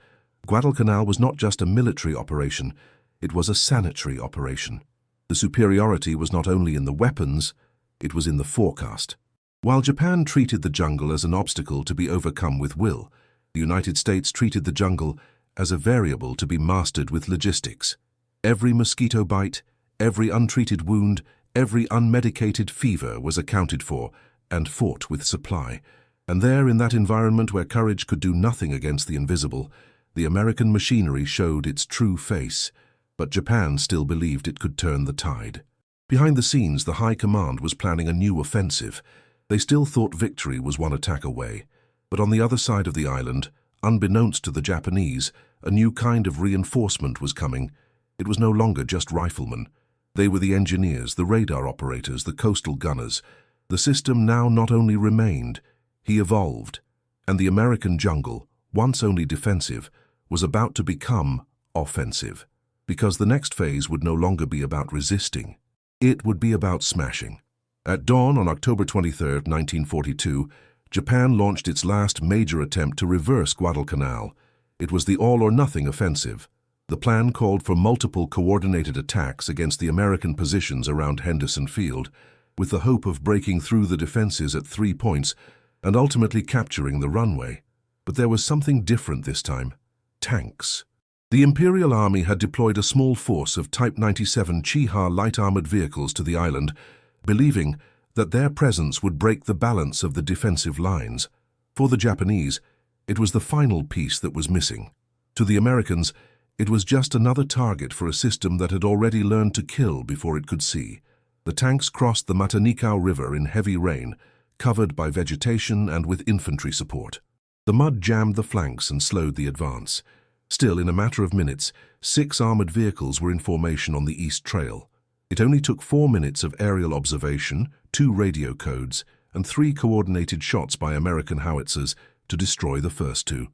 Guadalcanal was not just a military operation, it was a sanitary operation. The superiority was not only in the weapons, it was in the forecast. While Japan treated the jungle as an obstacle to be overcome with will, the United States treated the jungle as a variable to be mastered with logistics. Every mosquito bite, every untreated wound, every unmedicated fever was accounted for and fought with supply. And there, in that environment where courage could do nothing against the invisible, the American machinery showed its true face, but Japan still believed it could turn the tide. Behind the scenes, the High Command was planning a new offensive. They still thought victory was one attack away. But on the other side of the island, unbeknownst to the Japanese, a new kind of reinforcement was coming. It was no longer just riflemen. They were the engineers, the radar operators, the coastal gunners. The system now not only remained, he evolved. And the American jungle, once only defensive, was about to become offensive, because the next phase would no longer be about resisting. It would be about smashing. At dawn on October 23, 1942, Japan launched its last major attempt to reverse Guadalcanal. It was the all-or-nothing offensive. The plan called for multiple coordinated attacks against the American positions around Henderson Field, with the hope of breaking through the defenses at 3 points and ultimately capturing the runway. But there was something different this time: tanks. The Imperial Army had deployed a small force of Type 97 Chiha light armored vehicles to the island, believing that their presence would break the balance of the defensive lines. For the Japanese, it was the final piece that was missing. To the Americans, it was just another target for a system that had already learned to kill before it could see. The tanks crossed the Matanikau River in heavy rain, covered by vegetation and with infantry support. The mud jammed the flanks and slowed the advance. Still, in a matter of minutes, 6 armored vehicles were in formation on the East Trail. It only took 4 minutes of aerial observation, 2 radio codes, and 3 coordinated shots by American howitzers to destroy the first 2.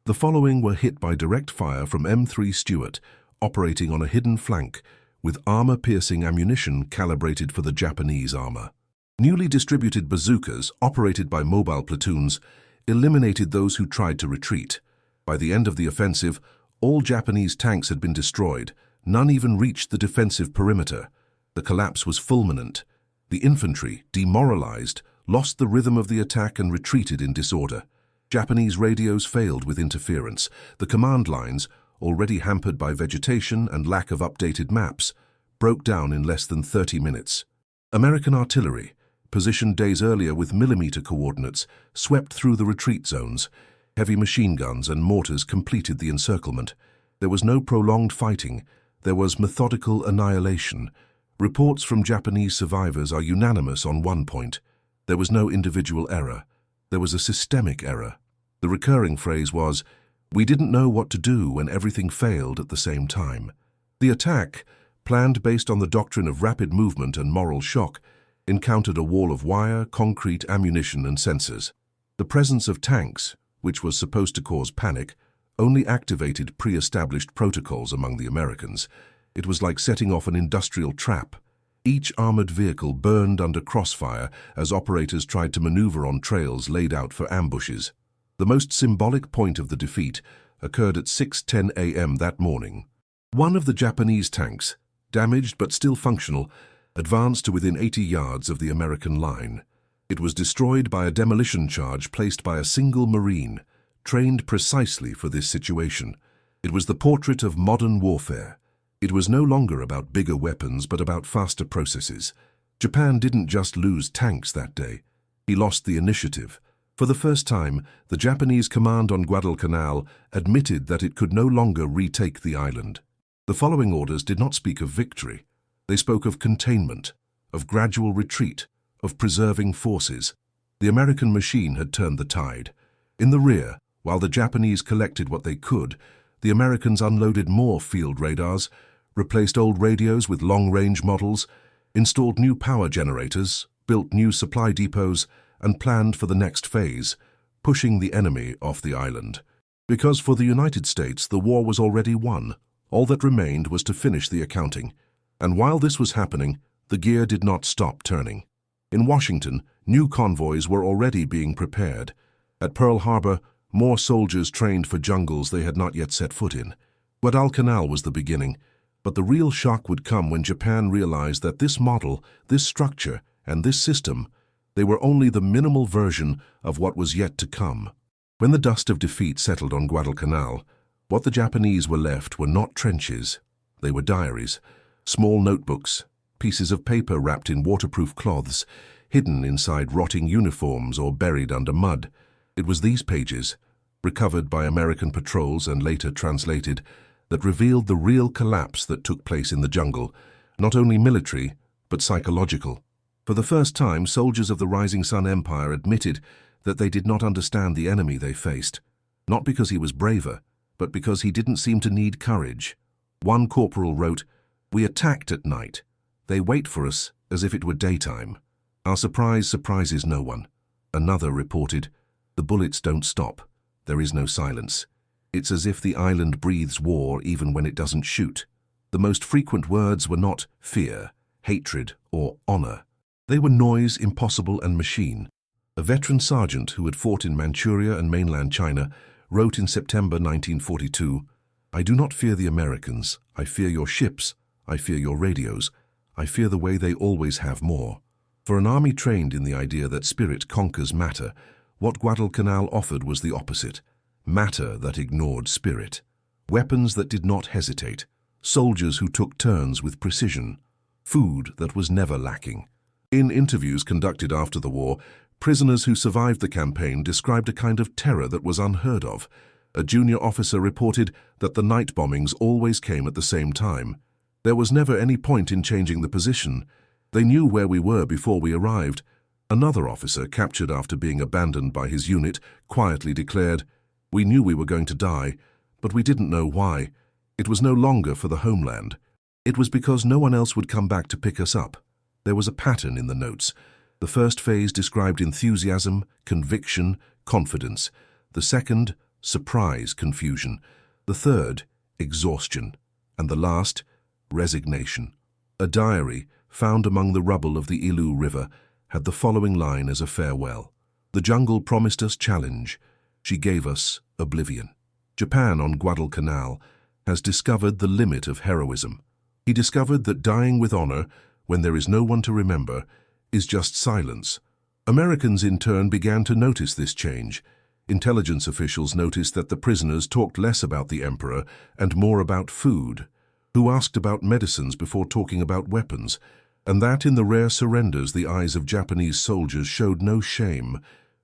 The following were hit by direct fire from M3 Stuart, operating on a hidden flank, with armor-piercing ammunition calibrated for the Japanese armor. Newly distributed bazookas, operated by mobile platoons, eliminated those who tried to retreat. By the end of the offensive, all Japanese tanks had been destroyed. None even reached the defensive perimeter. The collapse was fulminant. The infantry, demoralized, lost the rhythm of the attack and retreated in disorder. Japanese radios failed with interference. The command lines, already hampered by vegetation and lack of updated maps, broke down in less than 30 minutes. American artillery, positioned days earlier with millimeter coordinates, swept through the retreat zones. Heavy machine guns and mortars completed the encirclement. There was no prolonged fighting. There was methodical annihilation. Reports from Japanese survivors are unanimous on one point: there was no individual error. There was a systemic error. The recurring phrase was, "We didn't know what to do when everything failed at the same time." The attack, planned based on the doctrine of rapid movement and moral shock, encountered a wall of wire, concrete, ammunition, and sensors. The presence of tanks, which was supposed to cause panic, only activated pre-established protocols among the Americans. It was like setting off an industrial trap. Each armored vehicle burned under crossfire as operators tried to maneuver on trails laid out for ambushes. The most symbolic point of the defeat occurred at 6:10 a.m. that morning. One of the Japanese tanks, damaged but still functional, advanced to within 80 yards of the American line. It was destroyed by a demolition charge placed by a single Marine, trained precisely for this situation. It was the portrait of modern warfare. It was no longer about bigger weapons, but about faster processes. Japan didn't just lose tanks that day. He lost the initiative. For the first time, the Japanese command on Guadalcanal admitted that it could no longer retake the island. The following orders did not speak of victory. They spoke of containment, of gradual retreat, of preserving forces. The American machine had turned the tide. In the rear, while the Japanese collected what they could, the Americans unloaded more field radars, replaced old radios with long-range models, installed new power generators, built new supply depots, and planned for the next phase, pushing the enemy off the island. Because for the United States, the war was already won. All that remained was to finish the accounting. And while this was happening, the gear did not stop turning. In Washington, new convoys were already being prepared. At Pearl Harbor, more soldiers trained for jungles they had not yet set foot in. Guadalcanal was the beginning, but the real shock would come when Japan realized that this model, this structure, and this system, they were only the minimal version of what was yet to come. When the dust of defeat settled on Guadalcanal, what the Japanese were left were not trenches. They were diaries, small notebooks, pieces of paper wrapped in waterproof cloths, hidden inside rotting uniforms or buried under mud. It was these pages, recovered by American patrols and later translated, that revealed the real collapse that took place in the jungle, not only military, but psychological. For the first time, soldiers of the Rising Sun Empire admitted that they did not understand the enemy they faced, not because he was braver, but because he didn't seem to need courage. One corporal wrote, "We attacked at night. They wait for us as if it were daytime. Our surprise surprises no one." Another reported, "The bullets don't stop. There is no silence. It's as if the island breathes war even when it doesn't shoot." The most frequent words were not fear, hatred, or honor. They were noise, impossible, and machine. A veteran sergeant who had fought in Manchuria and mainland China wrote in September 1942, "I do not fear the Americans. I fear your ships. I fear your radios. I fear the way they always have more." For an army trained in the idea that spirit conquers matter, what Guadalcanal offered was the opposite: matter that ignored spirit. Weapons that did not hesitate. Soldiers who took turns with precision. Food that was never lacking. In interviews conducted after the war, prisoners who survived the campaign described a kind of terror that was unheard of. A junior officer reported that the night bombings always came at the same time. There was never any point in changing the position. They knew where we were before we arrived. Another officer, captured after being abandoned by his unit, quietly declared, "We knew we were going to die, but we didn't know why. It was no longer for the homeland. It was because no one else would come back to pick us up." There was a pattern in the notes. The first phase described enthusiasm, conviction, confidence. The second, surprise, confusion. The third, exhaustion. And the last, resignation. A diary, found among the rubble of the Ilu River, had the following line as a farewell. "The jungle promised us challenge. She gave us oblivion." Japan on Guadalcanal has discovered the limit of heroism. He discovered that dying with honor, when there is no one to remember, is just silence. Americans in turn began to notice this change. Intelligence officials noticed that the prisoners talked less about the emperor and more about food, who asked about medicines before talking about weapons, and that in the rare surrenders the eyes of Japanese soldiers showed no shame,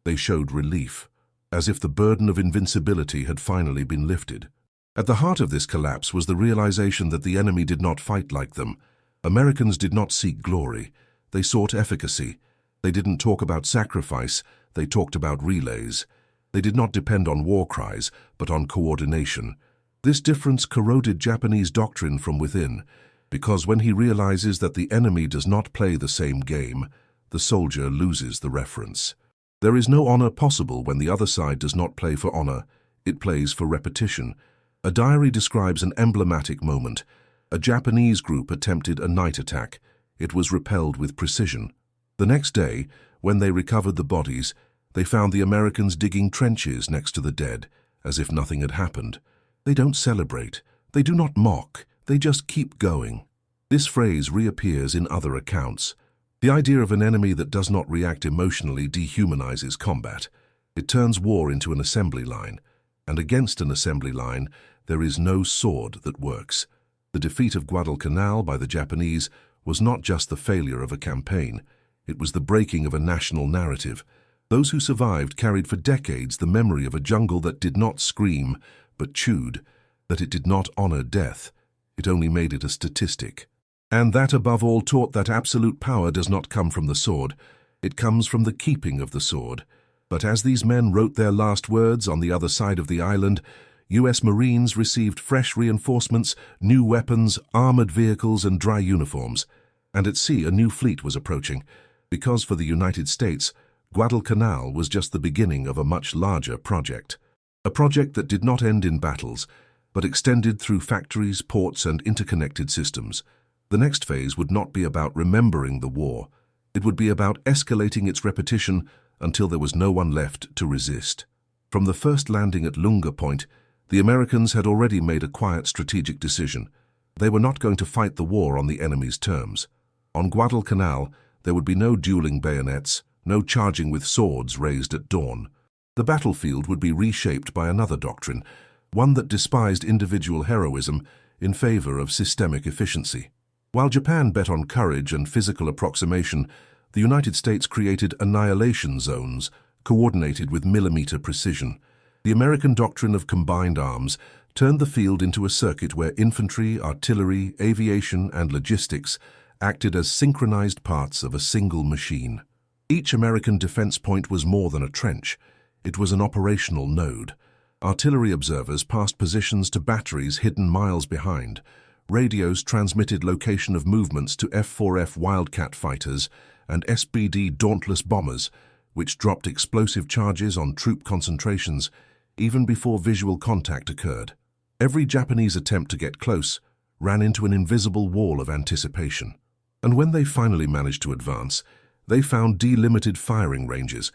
they showed relief, as if the burden of invincibility had finally been lifted. At the heart of this collapse was the realization that the enemy did not fight like them. Americans did not seek glory. They sought efficacy. They didn't talk about sacrifice. They talked about relays. They did not depend on war cries, but on coordination. This difference corroded Japanese doctrine from within, because when he realizes that the enemy does not play the same game, the soldier loses the reference. There is no honor possible when the other side does not play for honor. It plays for repetition. A diary describes an emblematic moment. A Japanese group attempted a night attack. It was repelled with precision. The next day, when they recovered the bodies, they found the Americans digging trenches next to the dead, as if nothing had happened. They don't celebrate. They do not mock. They just keep going. This phrase reappears in other accounts. The idea of an enemy that does not react emotionally dehumanizes combat. It turns war into an assembly line. And against an assembly line, there is no sword that works. The defeat of Guadalcanal by the Japanese was not just the failure of a campaign. It was the breaking of a national narrative. Those who survived carried for decades the memory of a jungle that did not scream, but chewed, that it did not honor death. It only made it a statistic. And that above all taught that absolute power does not come from the sword. It comes from the keeping of the sword. But as these men wrote their last words on the other side of the island, U.S. Marines received fresh reinforcements, new weapons, armored vehicles, and dry uniforms. And at sea, a new fleet was approaching, because for the United States, Guadalcanal was just the beginning of a much larger project. A project that did not end in battles, but extended through factories, ports, and interconnected systems. The next phase would not be about remembering the war. It would be about escalating its repetition until there was no one left to resist. From the first landing at Lunga Point, the Americans had already made a quiet strategic decision. They were not going to fight the war on the enemy's terms. On Guadalcanal, there would be no dueling bayonets, no charging with swords raised at dawn. The battlefield would be reshaped by another doctrine, one that despised individual heroism in favor of systemic efficiency. While Japan bet on courage and physical approximation, the United States created annihilation zones, coordinated with millimeter precision. The American doctrine of combined arms turned the field into a circuit where infantry, artillery, aviation, and logistics acted as synchronized parts of a single machine. Each American defense point was more than a trench. It was an operational node. Artillery observers passed positions to batteries hidden miles behind. Radios transmitted location of movements to F-4F Wildcat fighters and SBD Dauntless bombers, which dropped explosive charges on troop concentrations even before visual contact occurred. Every Japanese attempt to get close ran into an invisible wall of anticipation. And when they finally managed to advance, they found delimited firing ranges,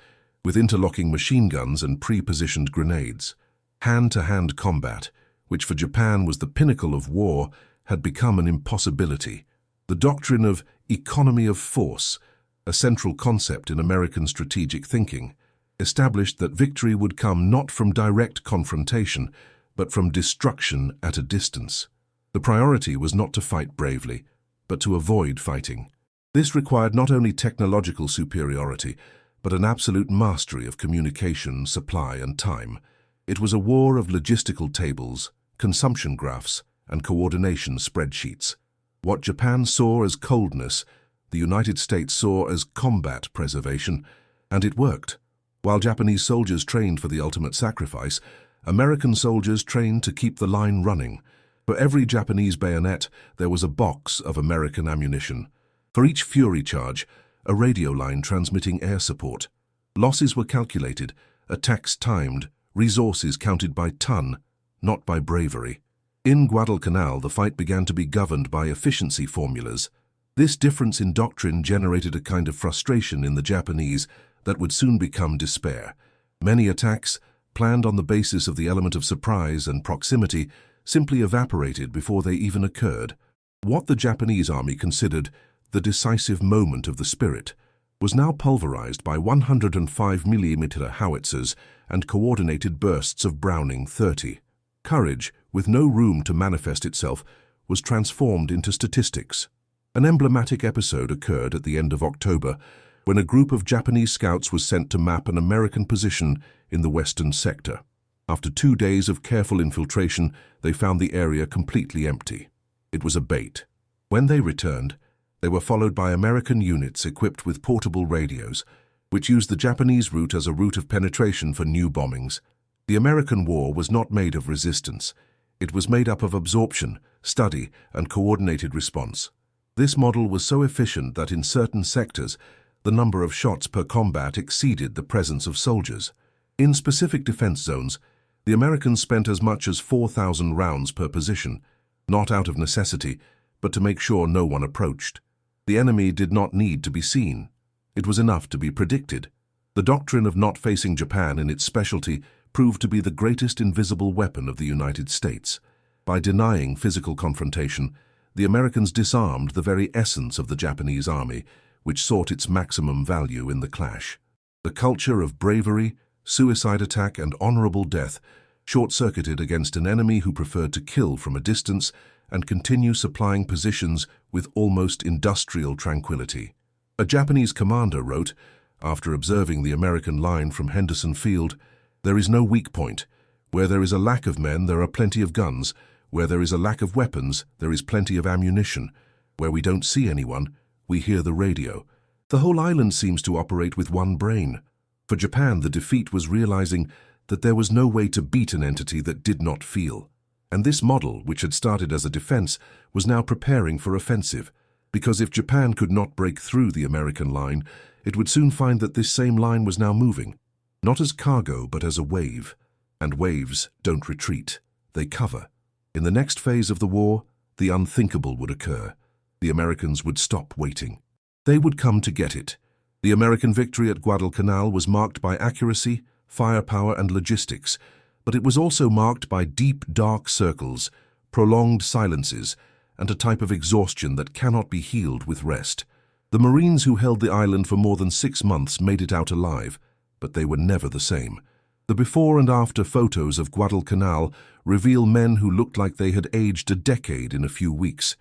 with interlocking machine guns and pre-positioned grenades. Hand-to-hand combat, which for Japan was the pinnacle of war, had become an impossibility. The doctrine of economy of force, a central concept in American strategic thinking, established that victory would come not from direct confrontation, but from destruction at a distance. The priority was not to fight bravely, but to avoid fighting. This required not only technological superiority, but an absolute mastery of communication, supply, and time. It was a war of logistical tables, consumption graphs, and coordination spreadsheets. What Japan saw as coldness, the United States saw as combat preservation, and it worked. While Japanese soldiers trained for the ultimate sacrifice, American soldiers trained to keep the line running. For every Japanese bayonet, there was a box of American ammunition. For each Fury charge, a radio line transmitting air support. Losses were calculated, attacks timed, resources counted by ton, not by bravery. In Guadalcanal, the fight began to be governed by efficiency formulas. This difference in doctrine generated a kind of frustration in the Japanese that would soon become despair. Many attacks, planned on the basis of the element of surprise and proximity, simply evaporated before they even occurred. What the Japanese army considered the decisive moment of the spirit was now pulverized by 105mm howitzers and coordinated bursts of Browning 30. Courage, with no room to manifest itself, was transformed into statistics. An emblematic episode occurred at the end of October when a group of Japanese scouts was sent to map an American position in the western sector. After 2 days of careful infiltration, they found the area completely empty. It was a bait. When they returned, they were followed by American units equipped with portable radios, which used the Japanese route as a route of penetration for new bombings. The American war was not made of resistance. It was made up of absorption, study, and coordinated response. This model was so efficient that in certain sectors, the number of shots per combat exceeded the presence of soldiers. In specific defense zones, the Americans spent as much as 4,000 rounds per position, not out of necessity, but to make sure no one approached. The enemy did not need to be seen. It was enough to be predicted. The doctrine of not facing Japan in its specialty proved to be the greatest invisible weapon of the United States. By denying physical confrontation, the Americans disarmed the very essence of the Japanese army, which sought its maximum value in the clash. The culture of bravery, suicide attack, and honorable death short-circuited against an enemy who preferred to kill from a distance and continue supplying positions with almost industrial tranquility. A Japanese commander wrote, after observing the American line from Henderson Field, "There is no weak point. Where there is a lack of men, there are plenty of guns. Where there is a lack of weapons, there is plenty of ammunition. Where we don't see anyone, we hear the radio." The whole island seems to operate with one brain. For Japan, the defeat was realizing that there was no way to beat an entity that did not feel. And this model, which had started as a defense, was now preparing for offensive. Because if Japan could not break through the American line, it would soon find that this same line was now moving, not as cargo, but as a wave. And waves don't retreat, they cover. In the next phase of the war, the unthinkable would occur. The Americans would stop waiting. They would come to get it. The American victory at Guadalcanal was marked by accuracy, firepower, and logistics, but it was also marked by deep, dark circles, prolonged silences, and a type of exhaustion that cannot be healed with rest. The Marines who held the island for more than 6 months made it out alive, but they were never the same. The before and after photos of Guadalcanal reveal men who looked like they had aged a decade in a few weeks.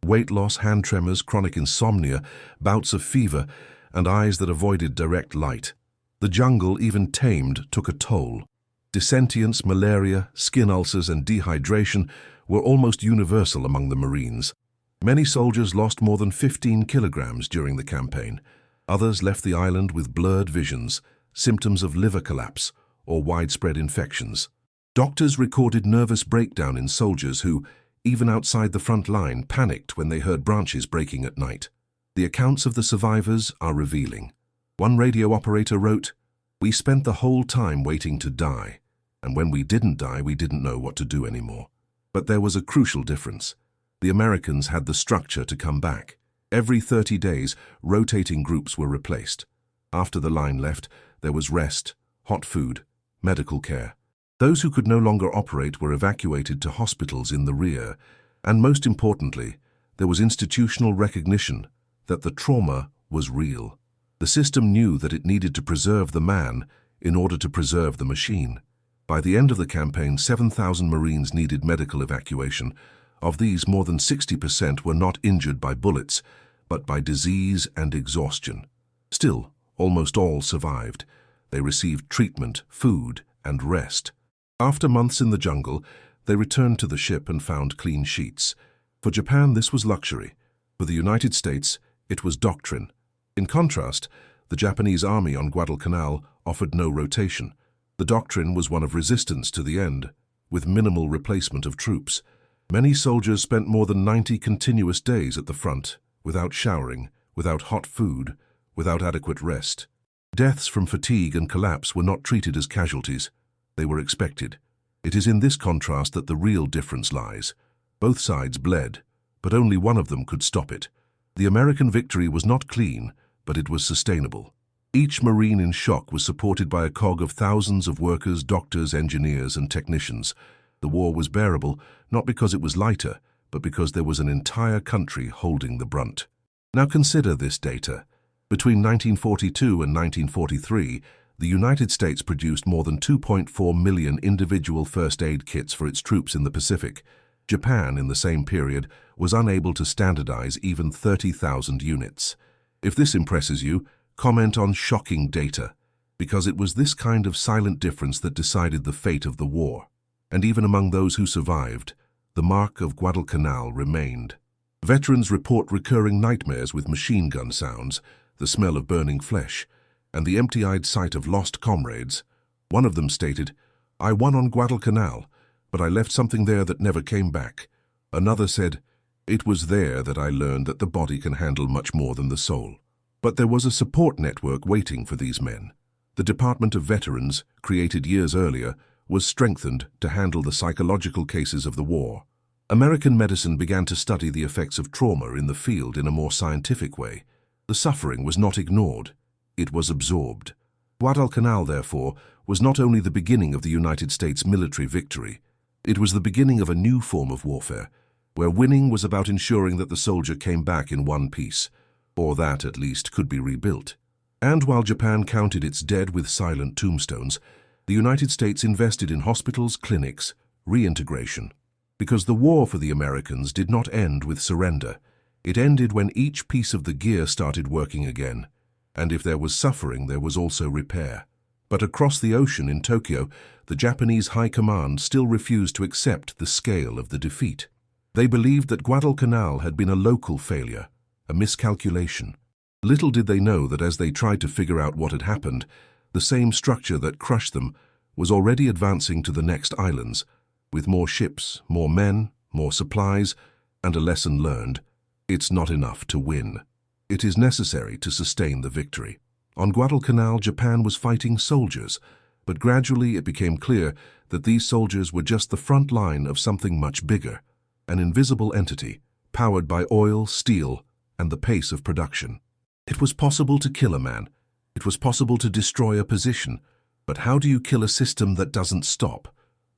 Weight loss, hand tremors, chronic insomnia, bouts of fever, and eyes that avoided direct light. The jungle, even tamed, took a toll. Dissentience, malaria, skin ulcers, and dehydration were almost universal among the Marines. Many soldiers lost more than 15 kilograms during the campaign. Others left the island with blurred visions, symptoms of liver collapse, or widespread infections. Doctors recorded nervous breakdown in soldiers who, even outside the front line, panicked when they heard branches breaking at night. The accounts of the survivors are revealing. One radio operator wrote, "We spent the whole time waiting to die, and when we didn't die, we didn't know what to do anymore." But there was a crucial difference. The Americans had the structure to come back. Every 30 days, rotating groups were replaced. After the line left, There was rest, hot food, medical care. Those who could no longer operate were evacuated to hospitals in the rear, and most importantly, there was institutional recognition that the trauma was real. The system knew that it needed to preserve the man in order to preserve the machine. By the end of the campaign, 7,000 Marines needed medical evacuation. Of these, more than 60% were not injured by bullets, but by disease and exhaustion. Still, almost all survived. They received treatment, food, and rest. After months in the jungle, they returned to the ship and found clean sheets. For Japan, this was luxury. For the United States, it was doctrine. In contrast, the Japanese army on Guadalcanal offered no rotation. The doctrine was one of resistance to the end, with minimal replacement of troops. Many soldiers spent more than 90 continuous days at the front, without showering, without hot food, without adequate rest. Deaths from fatigue and collapse were not treated as casualties. They were expected. It is in this contrast that the real difference lies. Both sides bled, but only one of them could stop it. The American victory was not clean, but it was sustainable. Each Marine in shock was supported by a cog of thousands of workers, doctors, engineers, and technicians. The war was bearable, not because it was lighter, but because there was an entire country holding the brunt. Now consider this data. Between 1942 and 1943, the United States produced more than 2.4 million individual first aid kits for its troops in the Pacific. Japan, in the same period, was unable to standardize even 30,000 units. If this impresses you, comment on shocking data, because it was this kind of silent difference that decided the fate of the war. And even among those who survived, the mark of Guadalcanal remained. Veterans report recurring nightmares with machine gun sounds, the smell of burning flesh, and the empty-eyed sight of lost comrades. One of them stated, "I won on Guadalcanal, but I left something there that never came back." Another said, "It was there that I learned that the body can handle much more than the soul." But there was a support network waiting for these men. The Department of Veterans, created years earlier, was strengthened to handle the psychological cases of the war. American medicine began to study the effects of trauma in the field in a more scientific way. The suffering was not ignored, it was absorbed. Guadalcanal, therefore, was not only the beginning of the United States military victory, it was the beginning of a new form of warfare, where winning was about ensuring that the soldier came back in one piece, or that, at least, could be rebuilt. And while Japan counted its dead with silent tombstones, the United States invested in hospitals, clinics, reintegration. Because the war for the Americans did not end with surrender. It ended when each piece of the gear started working again. And if there was suffering, there was also repair. But across the ocean in Tokyo, the Japanese High Command still refused to accept the scale of the defeat. They believed that Guadalcanal had been a local failure, a miscalculation. Little did they know that as they tried to figure out what had happened, the same structure that crushed them was already advancing to the next islands, with more ships, more men, more supplies, and a lesson learned. It's not enough to win. It is necessary to sustain the victory. On Guadalcanal, Japan was fighting soldiers, but gradually it became clear that these soldiers were just the front line of something much bigger, an invisible entity, powered by oil, steel, and the pace of production. It was possible to kill a man. It was possible to destroy a position. But how do you kill a system that doesn't stop?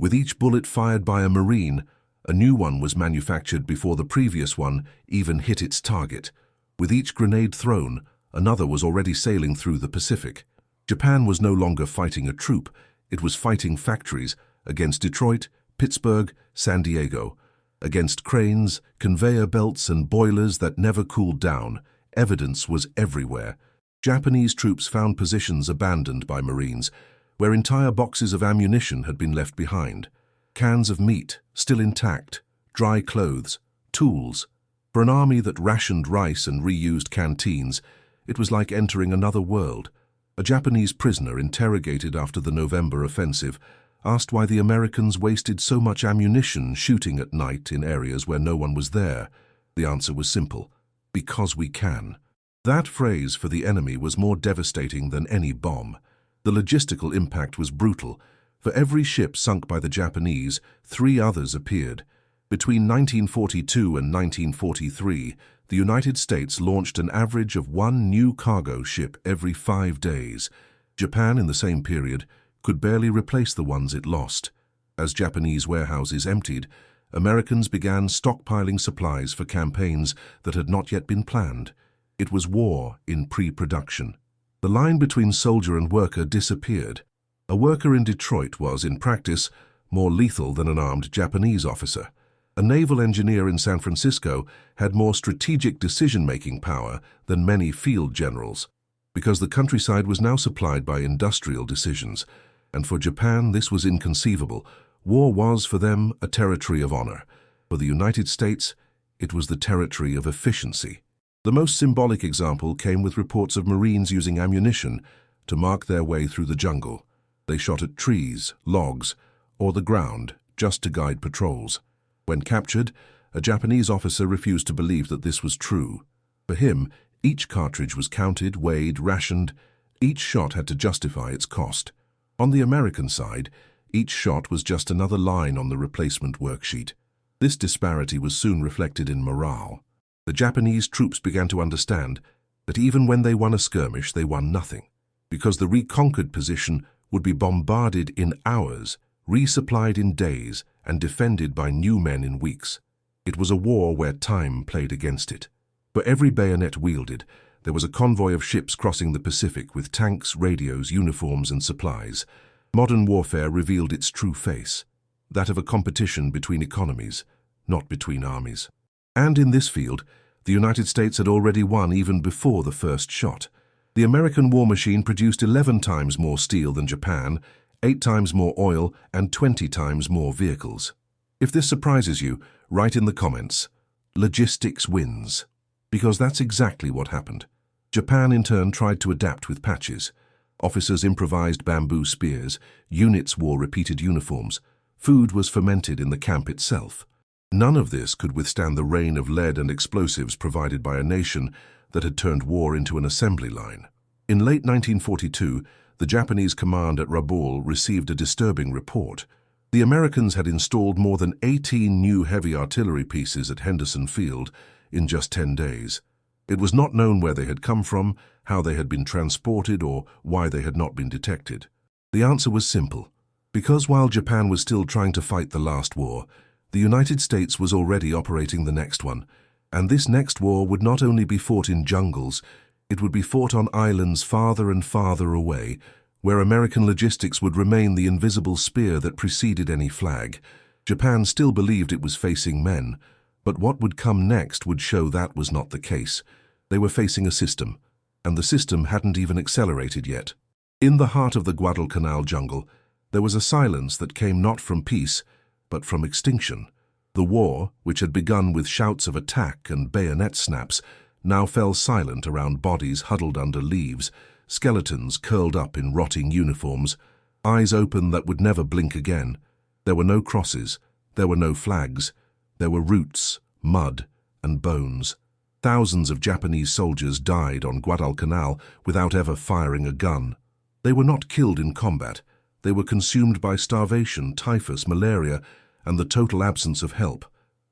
With each bullet fired by a Marine, a new one was manufactured before the previous one even hit its target. With each grenade thrown, another was already sailing through the Pacific. Japan was no longer fighting a troop, it was fighting factories against Detroit, Pittsburgh, San Diego, against cranes, conveyor belts, and boilers that never cooled down. Evidence was everywhere. Japanese troops found positions abandoned by Marines, where entire boxes of ammunition had been left behind. Cans of meat, still intact, dry clothes, tools. For an army that rationed rice and reused canteens, it was like entering another world. A Japanese prisoner interrogated after the November offensive asked why the Americans wasted so much ammunition shooting at night in areas where no one was there. The answer was simple: because we can. That phrase for the enemy was more devastating than any bomb. The logistical impact was brutal. For every ship sunk by the Japanese, 3 others appeared. Between 1942 and 1943, the United States launched an average of 1 new cargo ship every 5 days. Japan, in the same period, could barely replace the ones it lost. As Japanese warehouses emptied, Americans began stockpiling supplies for campaigns that had not yet been planned. It was war in pre-production. The line between soldier and worker disappeared. A worker in Detroit was, in practice, more lethal than an armed Japanese officer. A naval engineer in San Francisco had more strategic decision-making power than many field generals, because the countryside was now supplied by industrial decisions, and for Japan this was inconceivable. War was, for them, a territory of honor. For the United States, it was the territory of efficiency. The most symbolic example came with reports of Marines using ammunition to mark their way through the jungle. They shot at trees, logs, or the ground just to guide patrols. When captured, a Japanese officer refused to believe that this was true. For him, each cartridge was counted, weighed, rationed. Each shot had to justify its cost. On the American side, each shot was just another line on the replacement worksheet. This disparity was soon reflected in morale. The Japanese troops began to understand that even when they won a skirmish, they won nothing, because the reconquered position would be bombarded in hours, resupplied in days, and defended by new men in weeks. It was a war where time played against it. For every bayonet wielded, there was a convoy of ships crossing the Pacific with tanks, radios, uniforms, and supplies. Modern warfare revealed its true face, that of a competition between economies, not between armies. And in this field, the United States had already won even before the first shot. The American war machine produced 11 times more steel than Japan, 8 times more oil, and 20 times more vehicles. If this surprises you, write in the comments, "Logistics wins," because that's exactly what happened. Japan, in turn, tried to adapt with patches. Officers improvised bamboo spears, units wore repeated uniforms, food was fermented in the camp itself. None of this could withstand the rain of lead and explosives provided by a nation that had turned war into an assembly line. In late 1942, the Japanese command at Rabaul received a disturbing report. The Americans had installed more than 18 new heavy artillery pieces at Henderson Field in just 10 days. It was not known where they had come from, how they had been transported, or why they had not been detected. The answer was simple. Because while Japan was still trying to fight the last war, the United States was already operating the next one, and this next war would not only be fought in jungles, it would be fought on islands farther and farther away, where American logistics would remain the invisible spear that preceded any flag. Japan still believed it was facing men, but what would come next would show that was not the case. They were facing a system, and the system hadn't even accelerated yet. In the heart of the Guadalcanal jungle, there was a silence that came not from peace, but from extinction. The war, which had begun with shouts of attack and bayonet snaps, now fell silent around bodies huddled under leaves, skeletons curled up in rotting uniforms, eyes open that would never blink again. There were no crosses, there were no flags, there were roots, mud, and bones. Thousands of Japanese soldiers died on Guadalcanal without ever firing a gun. They were not killed in combat. They were consumed by starvation, typhus, malaria, and the total absence of help.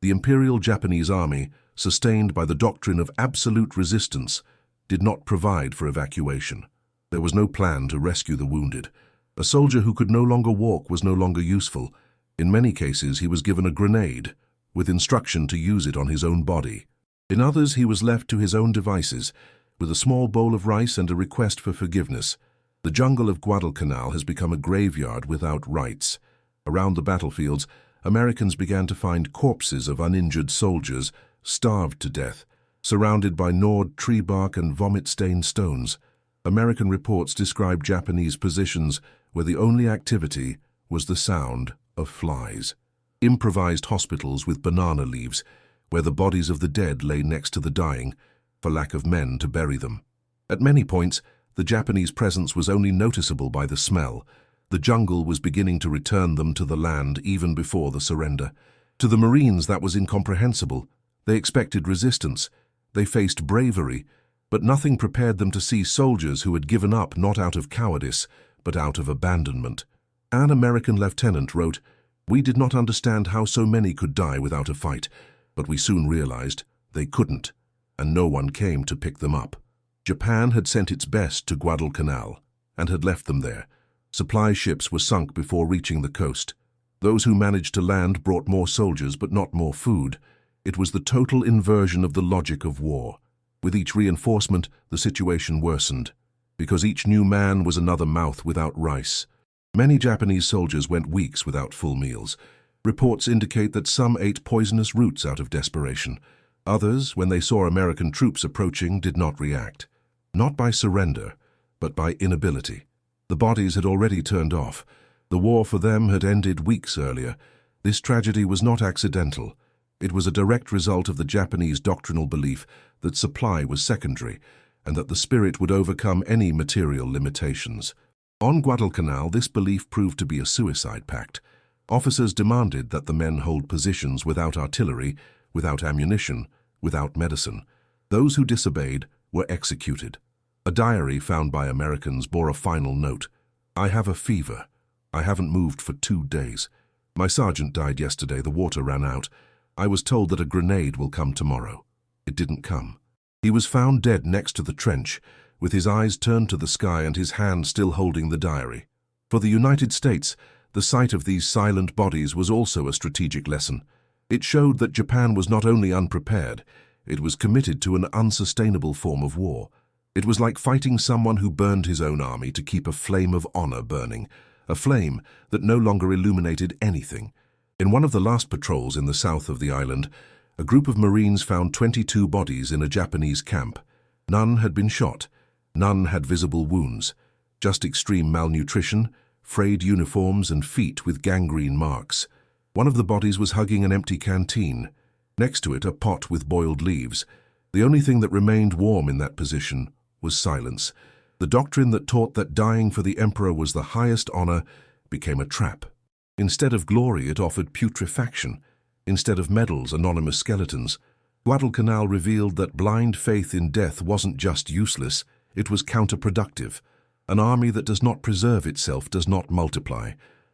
The Imperial Japanese Army, sustained by the doctrine of absolute resistance, did not provide for evacuation. There was no plan to rescue the wounded. A soldier who could no longer walk was no longer useful. In many cases, he was given a grenade, with instruction to use it on his own body. In others, he was left to his own devices, with a small bowl of rice and a request for forgiveness. The jungle of Guadalcanal has become a graveyard without rites. Around the battlefields, Americans began to find corpses of uninjured soldiers, starved to death, surrounded by gnawed tree bark and vomit-stained stones. American reports described Japanese positions where the only activity was the sound of flies. Improvised hospitals with banana leaves, where the bodies of the dead lay next to the dying, for lack of men to bury them. At many points, the Japanese presence was only noticeable by the smell. The jungle was beginning to return them to the land even before the surrender. To the Marines, that was incomprehensible. They expected resistance. They faced bravery, but nothing prepared them to see soldiers who had given up not out of cowardice, but out of abandonment. An American lieutenant wrote, "We did not understand how so many could die without a fight, but we soon realized they couldn't, and no one came to pick them up." Japan had sent its best to Guadalcanal, and had left them there. Supply ships were sunk before reaching the coast. Those who managed to land brought more soldiers but not more food. It was the total inversion of the logic of war. With each reinforcement, the situation worsened, because each new man was another mouth without rice. Many Japanese soldiers went weeks without full meals. Reports indicate that some ate poisonous roots out of desperation. Others, when they saw American troops approaching, did not react. Not by surrender, but by inability. The bodies had already turned off. The war for them had ended weeks earlier. This tragedy was not accidental. It was a direct result of the Japanese doctrinal belief that supply was secondary and that the spirit would overcome any material limitations. On Guadalcanal, this belief proved to be a suicide pact. Officers demanded that the men hold positions without artillery, without ammunition, without medicine. Those who disobeyed were executed. A diary found by Americans bore a final note. "I have a fever. I haven't moved for 2 days. My sergeant died yesterday. The water ran out. I was told that a grenade will come tomorrow. It didn't come." He was found dead next to the trench, with his eyes turned to the sky and his hand still holding the diary. For the United States, the sight of these silent bodies was also a strategic lesson. It showed that Japan was not only unprepared, it was committed to an unsustainable form of war. It was like fighting someone who burned his own army to keep a flame of honor burning, a flame that no longer illuminated anything. In one of the last patrols in the south of the island, a group of Marines found 22 bodies in a Japanese camp. None had been shot. None had visible wounds. Just extreme malnutrition, frayed uniforms and feet with gangrene marks. One of the bodies was hugging an empty canteen. Next to it, a pot with boiled leaves. The only thing that remained warm in that position was silence. The doctrine that taught that dying for the emperor was the highest honor became a trap. Instead of glory, it offered putrefaction. Instead of medals, anonymous skeletons. Guadalcanal revealed that blind faith in death wasn't just useless, it was counterproductive. An army that does not preserve itself does not multiply.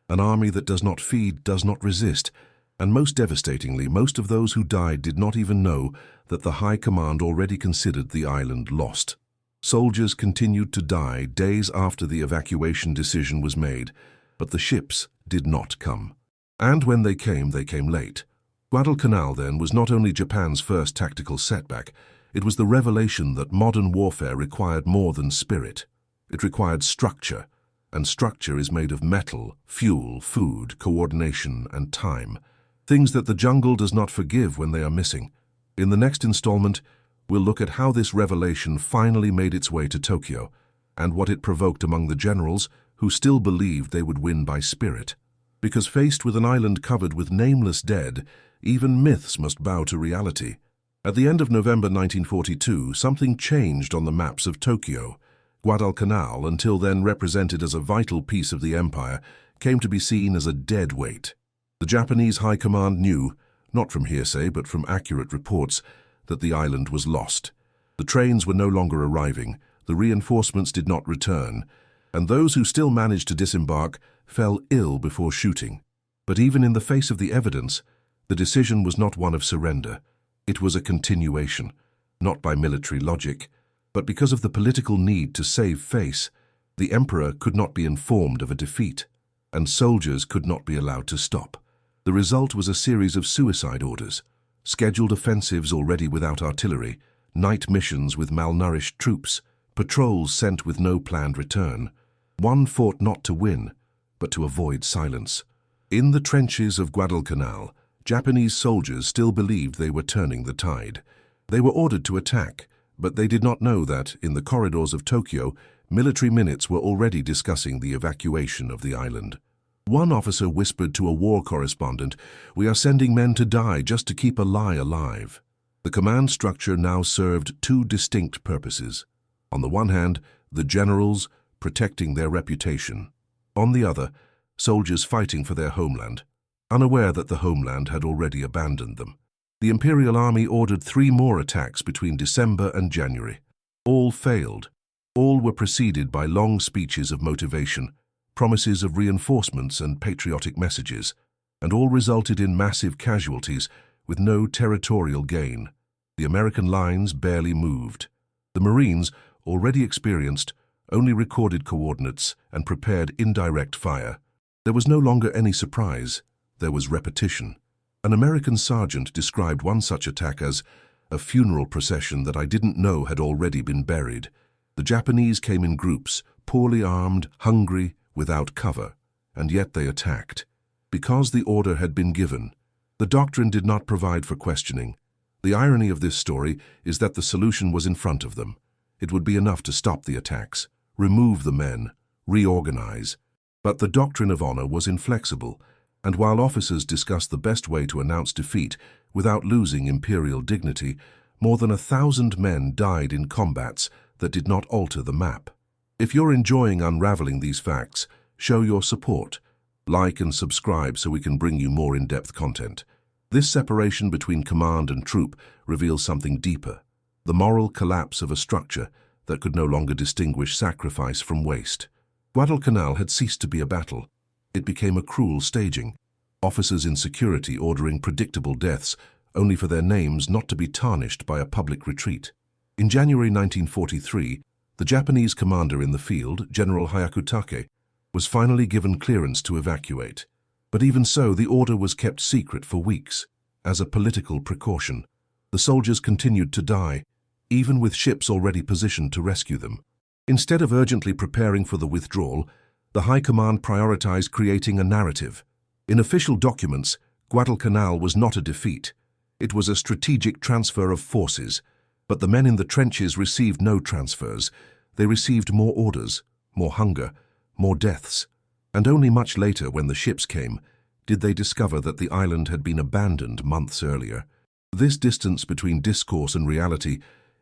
An army that does not feed does not resist. And most devastatingly, most of those who died did not even know that the High Command already considered the island lost. Soldiers continued to die days after the evacuation decision was made, but the ships did not come. And when they came late. Guadalcanal, then, was not only Japan's first tactical setback, it was the revelation that modern warfare required more than spirit. It required structure, and structure is made of metal, fuel, food, coordination, and time. Things that the jungle does not forgive when they are missing. In the next installment, we'll look at how this revelation finally made its way to Tokyo, and what it provoked among the generals who still believed they would win by spirit. Because faced with an island covered with nameless dead, even myths must bow to reality. At the end of November 1942, something changed on the maps of Tokyo. Guadalcanal, until then represented as a vital piece of the empire, came to be seen as a dead weight. The Japanese High Command knew, not from hearsay but from accurate reports, that the island was lost. The trains were no longer arriving, the reinforcements did not return, and those who still managed to disembark fell ill before shooting. But even in the face of the evidence, the decision was not one of surrender. It was a continuation, not by military logic, but because of the political need to save face. The emperor could not be informed of a defeat, and soldiers could not be allowed to stop. The result was a series of suicide orders, scheduled offensives already without artillery, night missions with malnourished troops, patrols sent with no planned return. One fought not to win, but to avoid silence. In the trenches of Guadalcanal, Japanese soldiers still believed they were turning the tide. They were ordered to attack, but they did not know that, in the corridors of Tokyo, military minutes were already discussing the evacuation of the island. One officer whispered to a war correspondent, "We are sending men to die just to keep a lie alive." The command structure now served two distinct purposes. On the one hand, the generals protecting their reputation. On the other, soldiers fighting for their homeland, unaware that the homeland had already abandoned them. The Imperial Army ordered 3 more attacks between December and January. All failed. All were preceded by long speeches of motivation, promises of reinforcements and patriotic messages, and all resulted in massive casualties with no territorial gain. The American lines barely moved. The Marines, already experienced, only recorded coordinates and prepared indirect fire. There was no longer any surprise, there was repetition. An American sergeant described one such attack as a funeral procession that I didn't know had already been buried. The Japanese came in groups, poorly armed, hungry, without cover, and yet they attacked. Because the order had been given, the doctrine did not provide for questioning. The irony of this story is that the solution was in front of them. It would be enough to stop the attacks, remove the men, reorganize. But the doctrine of honor was inflexible, and while officers discussed the best way to announce defeat without losing imperial dignity, more than 1,000 men died in combats that did not alter the map. If you're enjoying unraveling these facts, show your support. Like and subscribe so we can bring you more in-depth content. This separation between command and troop reveals something deeper, the moral collapse of a structure that could no longer distinguish sacrifice from waste. Guadalcanal had ceased to be a battle. It became a cruel staging, officers in security ordering predictable deaths only for their names not to be tarnished by a public retreat. In January 1943, the Japanese commander in the field, General Hyakutake, was finally given clearance to evacuate. But even so, the order was kept secret for weeks, as a political precaution. The soldiers continued to die, even with ships already positioned to rescue them. Instead of urgently preparing for the withdrawal, the High Command prioritized creating a narrative. In official documents, Guadalcanal was not a defeat. It was a strategic transfer of forces, but the men in the trenches received no transfers. They received more orders, more hunger, more deaths. And only much later, when the ships came, did they discover that the island had been abandoned months earlier. This distance between discourse and reality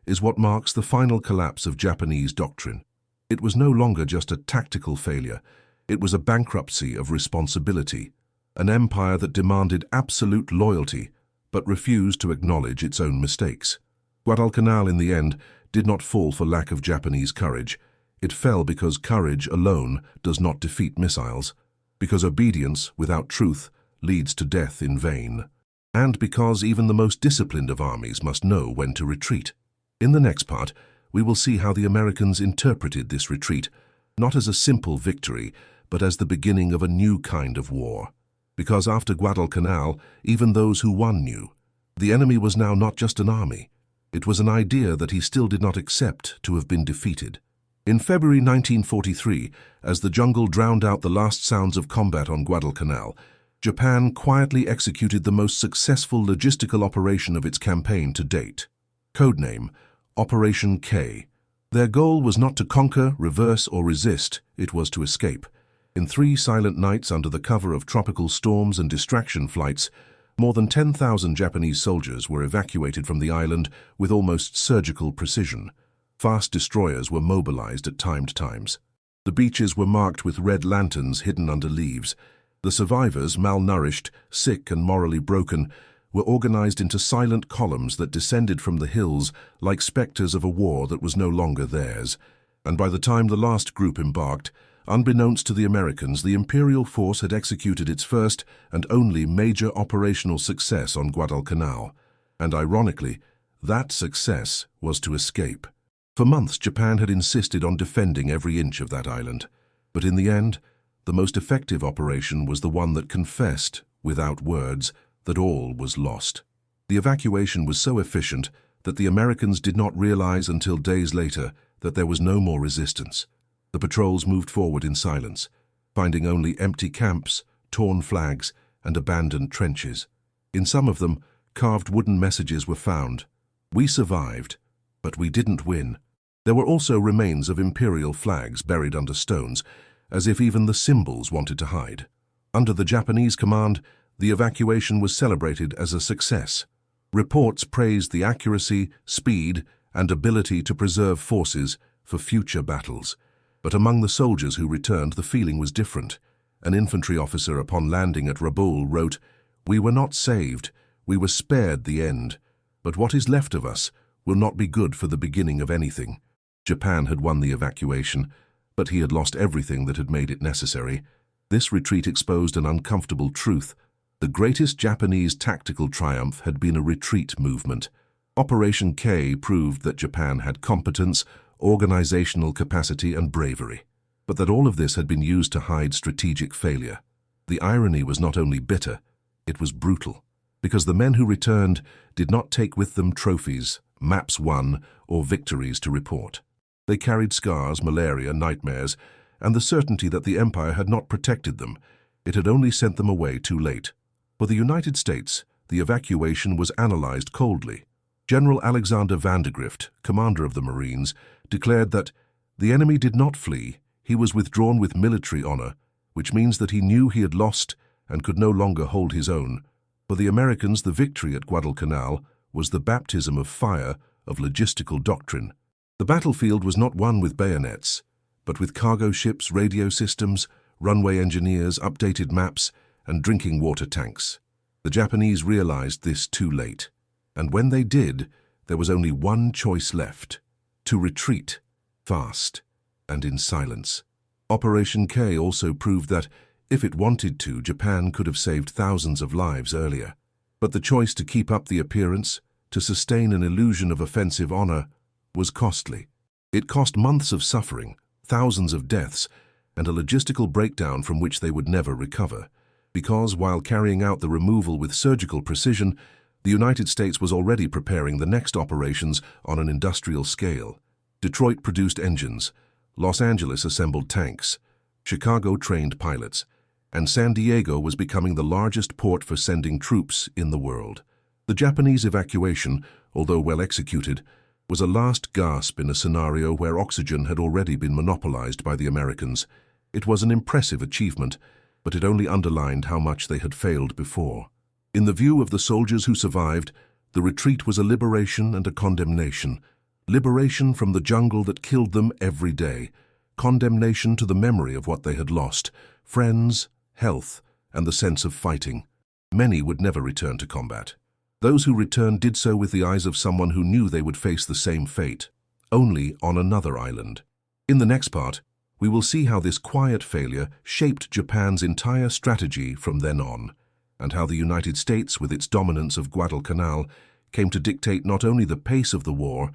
is what marks the final collapse of Japanese doctrine. It was no longer just a tactical failure. It was a bankruptcy of responsibility, an empire that demanded absolute loyalty but refused to acknowledge its own mistakes. Guadalcanal, in the end, did not fall for lack of Japanese courage. It fell because courage alone does not defeat missiles, because obedience without truth leads to death in vain, and because even the most disciplined of armies must know when to retreat. In the next part, we will see how the Americans interpreted this retreat, not as a simple victory, but as the beginning of a new kind of war. Because after Guadalcanal, even those who won knew. The enemy was now not just an army. It was an idea that he still did not accept to have been defeated. In February 1943, as the jungle drowned out the last sounds of combat on Guadalcanal, Japan quietly executed the most successful logistical operation of its campaign to date. Codename, Operation K. Their goal was not to conquer, reverse, or resist, it was to escape. In 3 silent nights under the cover of tropical storms and distraction flights, more than 10,000 Japanese soldiers were evacuated from the island with almost surgical precision. Fast destroyers were mobilized at timed times. The beaches were marked with red lanterns hidden under leaves. The survivors, malnourished, sick, and morally broken, were organized into silent columns that descended from the hills like specters of a war that was no longer theirs. And by the time the last group embarked, unbeknownst to the Americans, the Imperial force had executed its first and only major operational success on Guadalcanal. And ironically, that success was to escape. For months, Japan had insisted on defending every inch of that island. But in the end, the most effective operation was the one that confessed, without words, that all was lost. The evacuation was so efficient that the Americans did not realize until days later that there was no more resistance. The patrols moved forward in silence, finding only empty camps, torn flags, and abandoned trenches. In some of them, carved wooden messages were found. "We survived, but we didn't win." There were also remains of imperial flags buried under stones, as if even the symbols wanted to hide. Under the Japanese command, the evacuation was celebrated as a success. Reports praised the accuracy, speed, and ability to preserve forces for future battles. But among the soldiers who returned, the feeling was different. An infantry officer upon landing at Rabaul wrote, "We were not saved, we were spared the end, but what is left of us will not be good for the beginning of anything." Japan had won the evacuation, but he had lost everything that had made it necessary. This retreat exposed an uncomfortable truth. The greatest Japanese tactical triumph had been a retreat movement. Operation K proved that Japan had competence, organizational capacity, and bravery. But that all of this had been used to hide strategic failure. The irony was not only bitter, it was brutal, because the men who returned did not take with them trophies, maps won, or victories to report. They carried scars, malaria, nightmares, and the certainty that the Empire had not protected them. It had only sent them away too late. For the United States, the evacuation was analyzed coldly. General Alexander Vandergrift, commander of the Marines, declared that the enemy did not flee, he was withdrawn with military honor, which means that he knew he had lost and could no longer hold his own. For the Americans, the victory at Guadalcanal was the baptism of fire of logistical doctrine. The battlefield was not won with bayonets, but with cargo ships, radio systems, runway engineers, updated maps, and drinking water tanks. The Japanese realized this too late, and when they did, there was only one choice left: to retreat, fast, and in silence. Operation K also proved that, if it wanted to, Japan could have saved thousands of lives earlier. But the choice to keep up the appearance, to sustain an illusion of offensive honor, was costly. It cost months of suffering, thousands of deaths, and a logistical breakdown from which they would never recover. Because, while carrying out the removal with surgical precision, the United States was already preparing the next operations on an industrial scale. Detroit produced engines, Los Angeles assembled tanks, Chicago trained pilots, and San Diego was becoming the largest port for sending troops in the world. The Japanese evacuation, although well executed, was a last gasp in a scenario where oxygen had already been monopolized by the Americans. It was an impressive achievement, but it only underlined how much they had failed before. In the view of the soldiers who survived, the retreat was a liberation and a condemnation. Liberation from the jungle that killed them every day. Condemnation to the memory of what they had lost: friends, health, and the sense of fighting. Many would never return to combat. Those who returned did so with the eyes of someone who knew they would face the same fate, only on another island. In the next part, we will see how this quiet failure shaped Japan's entire strategy from then on, and how the United States, with its dominance of Guadalcanal, came to dictate not only the pace of the war,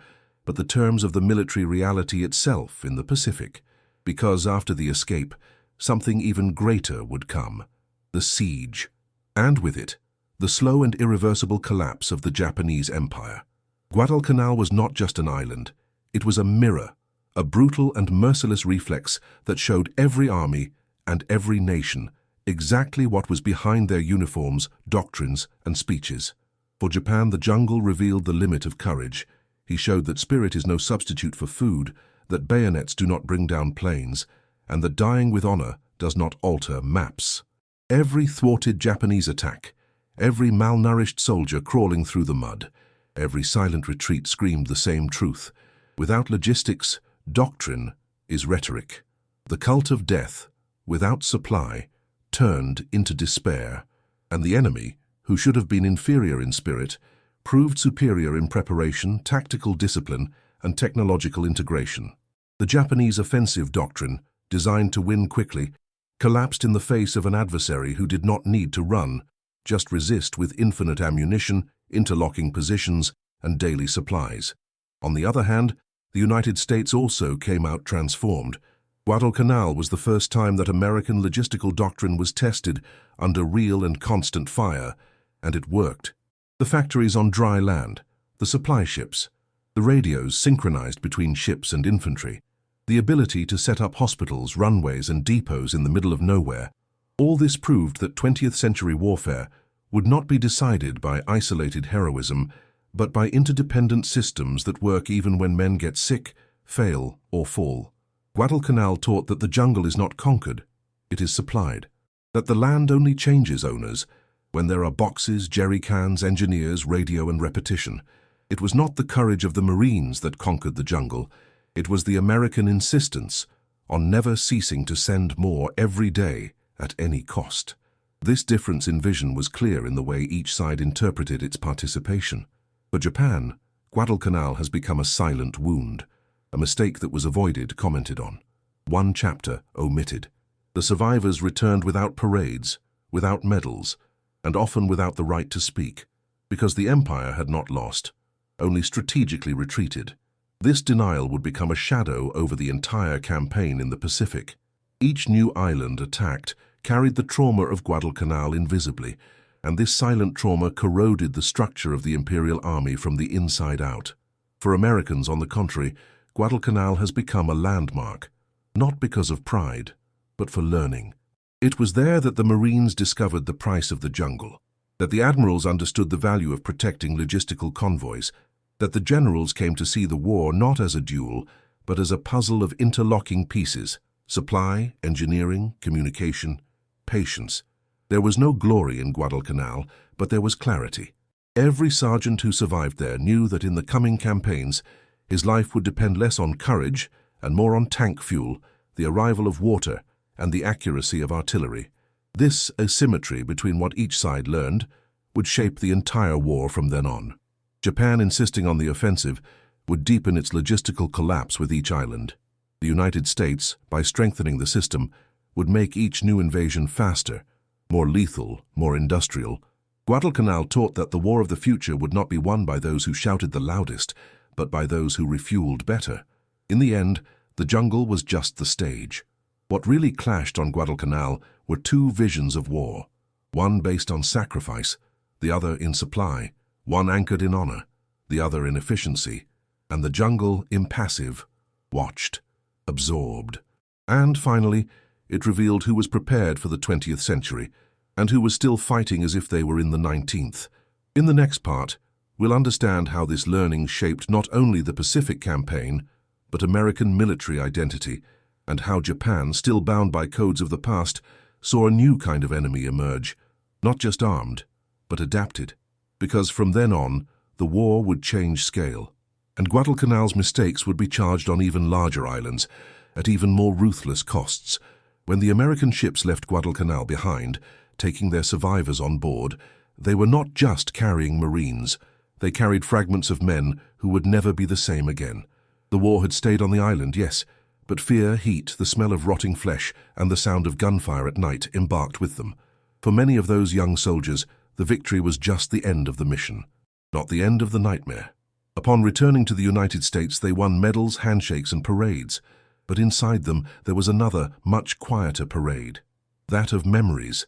but the terms of the military reality itself in the Pacific. Because after the escape, something even greater would come: the siege, and with it, the slow and irreversible collapse of the Japanese Empire. Guadalcanal was not just an island, it was a mirror, a brutal and merciless reflex that showed every army and every nation exactly what was behind their uniforms, doctrines, and speeches. For Japan, the jungle revealed the limit of courage. He showed that spirit is no substitute for food, that bayonets do not bring down planes, and that dying with honor does not alter maps. Every thwarted Japanese attack, every malnourished soldier crawling through the mud, every silent retreat screamed the same truth: without logistics, doctrine is rhetoric. The cult of death, without supply, turned into despair, and the enemy, who should have been inferior in spirit, proved superior in preparation, tactical discipline, and technological integration. The Japanese offensive doctrine, designed to win quickly, collapsed in the face of an adversary who did not need to run, just resist with infinite ammunition, interlocking positions, and daily supplies. On the other hand, the United States also came out transformed. Guadalcanal was the first time that American logistical doctrine was tested under real and constant fire, and it worked. The factories on dry land, the supply ships, the radios synchronized between ships and infantry, the ability to set up hospitals, runways, and depots in the middle of nowhere. All this proved that 20th century warfare would not be decided by isolated heroism, but by interdependent systems that work even when men get sick, fail, or fall. Guadalcanal taught that the jungle is not conquered, it is supplied, that the land only changes owners when there are boxes, jerry cans, engineers, radio, and repetition. It was not the courage of the Marines that conquered the jungle, it was the American insistence on never ceasing to send more every day at any cost. This difference in vision was clear in the way each side interpreted its participation. For Japan, Guadalcanal has become a silent wound, a mistake that was avoided, commented on. One chapter omitted. The survivors returned without parades, without medals, and often without the right to speak, because the empire had not lost, only strategically retreated. This denial would become a shadow over the entire campaign in the Pacific. Each new island attacked carried the trauma of Guadalcanal invisibly, and this silent trauma corroded the structure of the Imperial Army from the inside out. For Americans, on the contrary, Guadalcanal has become a landmark, not because of pride, but for learning. It was there that the Marines discovered the price of the jungle, that the admirals understood the value of protecting logistical convoys, that the generals came to see the war not as a duel, but as a puzzle of interlocking pieces: supply, engineering, communication, patience. There was no glory in Guadalcanal, but there was clarity. Every sergeant who survived there knew that in the coming campaigns, his life would depend less on courage and more on tank fuel, the arrival of water, and the accuracy of artillery. This asymmetry between what each side learned would shape the entire war from then on. Japan, insisting on the offensive, would deepen its logistical collapse with each island. The United States, by strengthening the system, would make each new invasion faster, more lethal, more industrial. Guadalcanal taught that the war of the future would not be won by those who shouted the loudest, but by those who refueled better. In the end, the jungle was just the stage. What really clashed on Guadalcanal were two visions of war, one based on sacrifice, the other in supply, one anchored in honor, the other in efficiency, and the jungle, impassive, watched, absorbed. And finally, it revealed who was prepared for the 20th century and who was still fighting as if they were in the 19th. In the next part, we'll understand how this learning shaped not only the Pacific campaign, but American military identity, and how Japan, still bound by codes of the past, saw a new kind of enemy emerge, not just armed, but adapted. Because from then on, the war would change scale, and Guadalcanal's mistakes would be charged on even larger islands, at even more ruthless costs. When the American ships left Guadalcanal behind, taking their survivors on board, they were not just carrying Marines. They carried fragments of men who would never be the same again. The war had stayed on the island, yes, but fear, heat, the smell of rotting flesh, and the sound of gunfire at night embarked with them. For many of those young soldiers, the victory was just the end of the mission, not the end of the nightmare. Upon returning to the United States, they won medals, handshakes, and parades. But inside them, there was another, much quieter parade. That of memories.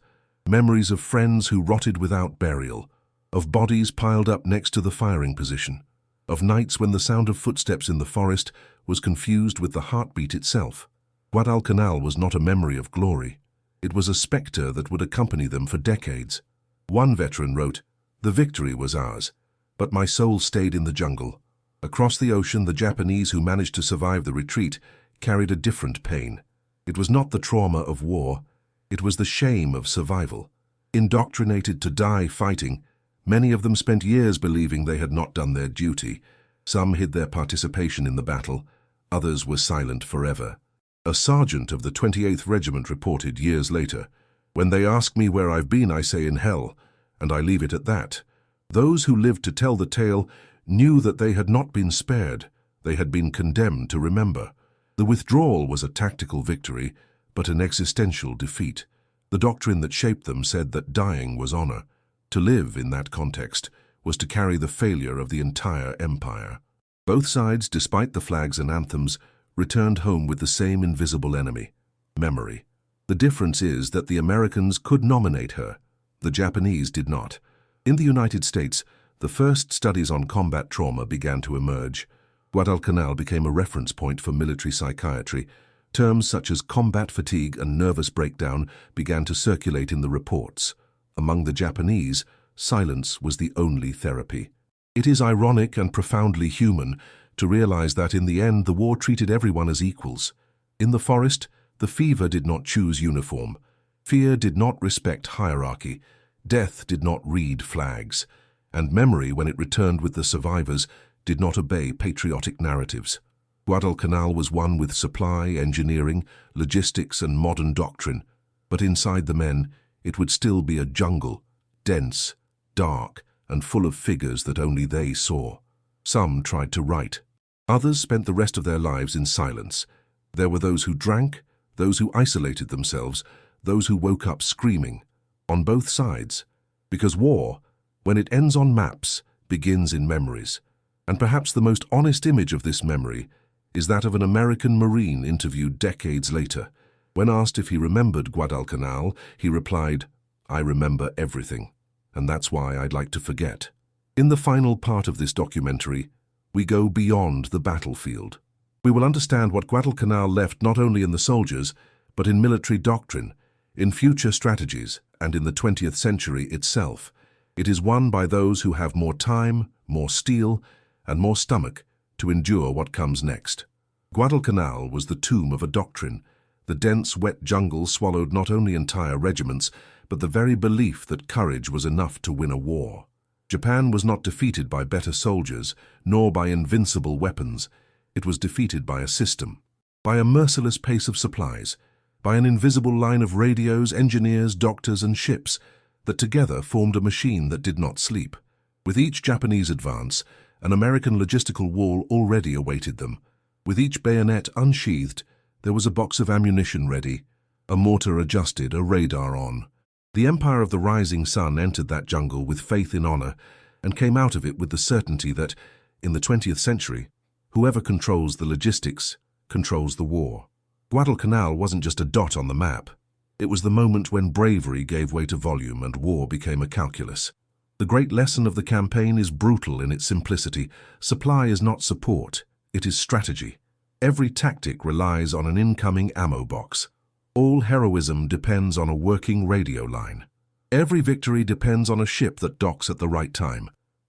Memories of friends who rotted without burial, of bodies piled up next to the firing position, of nights when the sound of footsteps in the forest was confused with the heartbeat itself. Guadalcanal was not a memory of glory. It was a specter that would accompany them for decades. One veteran wrote, "The victory was ours, but my soul stayed in the jungle." Across the ocean, the Japanese who managed to survive the retreat carried a different pain. It was not the trauma of war, it was the shame of survival. Indoctrinated to die fighting, many of them spent years believing they had not done their duty. Some hid their participation in the battle, others were silent forever. A sergeant of the 28th Regiment reported years later, "When they ask me where I've been, I say in hell, and I leave it at that." Those who lived to tell the tale knew that they had not been spared, they had been condemned to remember. The withdrawal was a tactical victory, but an existential defeat. The doctrine that shaped them said that dying was honor. To live in that context was to carry the failure of the entire empire. Both sides, despite the flags and anthems, returned home with the same invisible enemy, memory. The difference is that the Americans could nominate her. The Japanese did not. In the United States, the first studies on combat trauma began to emerge. Guadalcanal became a reference point for military psychiatry. Terms such as combat fatigue and nervous breakdown began to circulate in the reports. Among the Japanese, silence was the only therapy. It is ironic and profoundly human to realize that in the end the war treated everyone as equals. In the forest, the fever did not choose uniform. Fear did not respect hierarchy. Death did not read flags. And memory, when it returned with the survivors, did not obey patriotic narratives. Guadalcanal was one with supply, engineering, logistics, and modern doctrine. But inside the men, it would still be a jungle, dense, dark, and full of figures that only they saw. Some tried to write. Others spent the rest of their lives in silence. There were those who drank, those who isolated themselves, those who woke up screaming. On both sides. Because war, when it ends on maps, begins in memories. And perhaps the most honest image of this memory is that of an American Marine interviewed decades later. When asked if he remembered Guadalcanal, he replied, "I remember everything, and that's why I'd like to forget." In the final part of this documentary, we go beyond the battlefield. We will understand what Guadalcanal left not only in the soldiers, but in military doctrine, in future strategies, and in the 20th century itself. It is won by those who have more time, more steel, and more stomach to endure what comes next. Guadalcanal was the tomb of a doctrine. The dense, wet jungle swallowed not only entire regiments, but the very belief that courage was enough to win a war. Japan was not defeated by better soldiers, nor by invincible weapons. It was defeated by a system, by a merciless pace of supplies, by an invisible line of radios, engineers, doctors, and ships that together formed a machine that did not sleep. With each Japanese advance, an American logistical wall already awaited them. With each bayonet unsheathed, there was a box of ammunition ready, a mortar adjusted, a radar on. The Empire of the Rising Sun entered that jungle with faith in honor and came out of it with the certainty that, in the 20th century, whoever controls the logistics controls the war. Guadalcanal wasn't just a dot on the map. It was the moment when bravery gave way to volume and war became a calculus. The great lesson of the campaign is brutal in its simplicity. Supply is not support, it is strategy. Every tactic relies on an incoming ammo box. All heroism depends on a working radio line. Every victory depends on a ship that docks at the right time.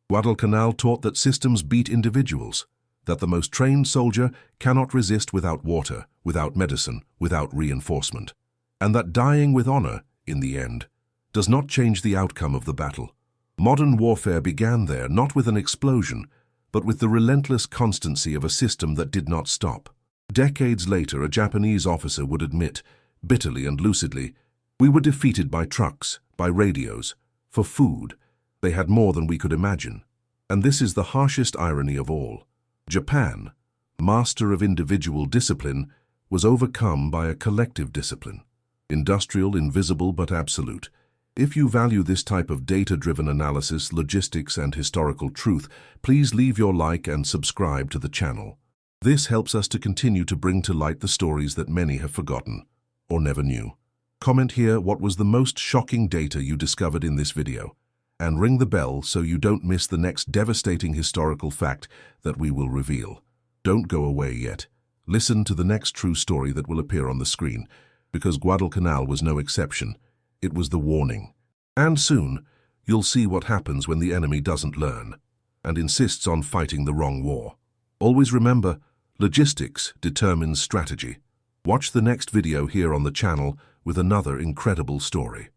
Guadalcanal taught that systems beat individuals, that the most trained soldier cannot resist without water, without medicine, without reinforcement, and that dying with honor, in the end, does not change the outcome of the battle. Modern warfare began there not with an explosion, but with the relentless constancy of a system that did not stop. Decades later, a Japanese officer would admit, bitterly and lucidly, "We were defeated by trucks, by radios, for food. They had more than we could imagine." And this is the harshest irony of all. Japan, master of individual discipline, was overcome by a collective discipline. Industrial, invisible, but absolute. If you value this type of data-driven analysis, logistics, and historical truth, please leave your like and subscribe to the channel. This helps us to continue to bring to light the stories that many have forgotten or never knew. Comment here what was the most shocking data you discovered in this video, and ring the bell so you don't miss the next devastating historical fact that we will reveal. Don't go away yet. Listen to the next true story that will appear on the screen, because Guadalcanal was no exception. It was the warning. And soon, you'll see what happens when the enemy doesn't learn and insists on fighting the wrong war. Always remember, logistics determines strategy. Watch the next video here on the channel with another incredible story.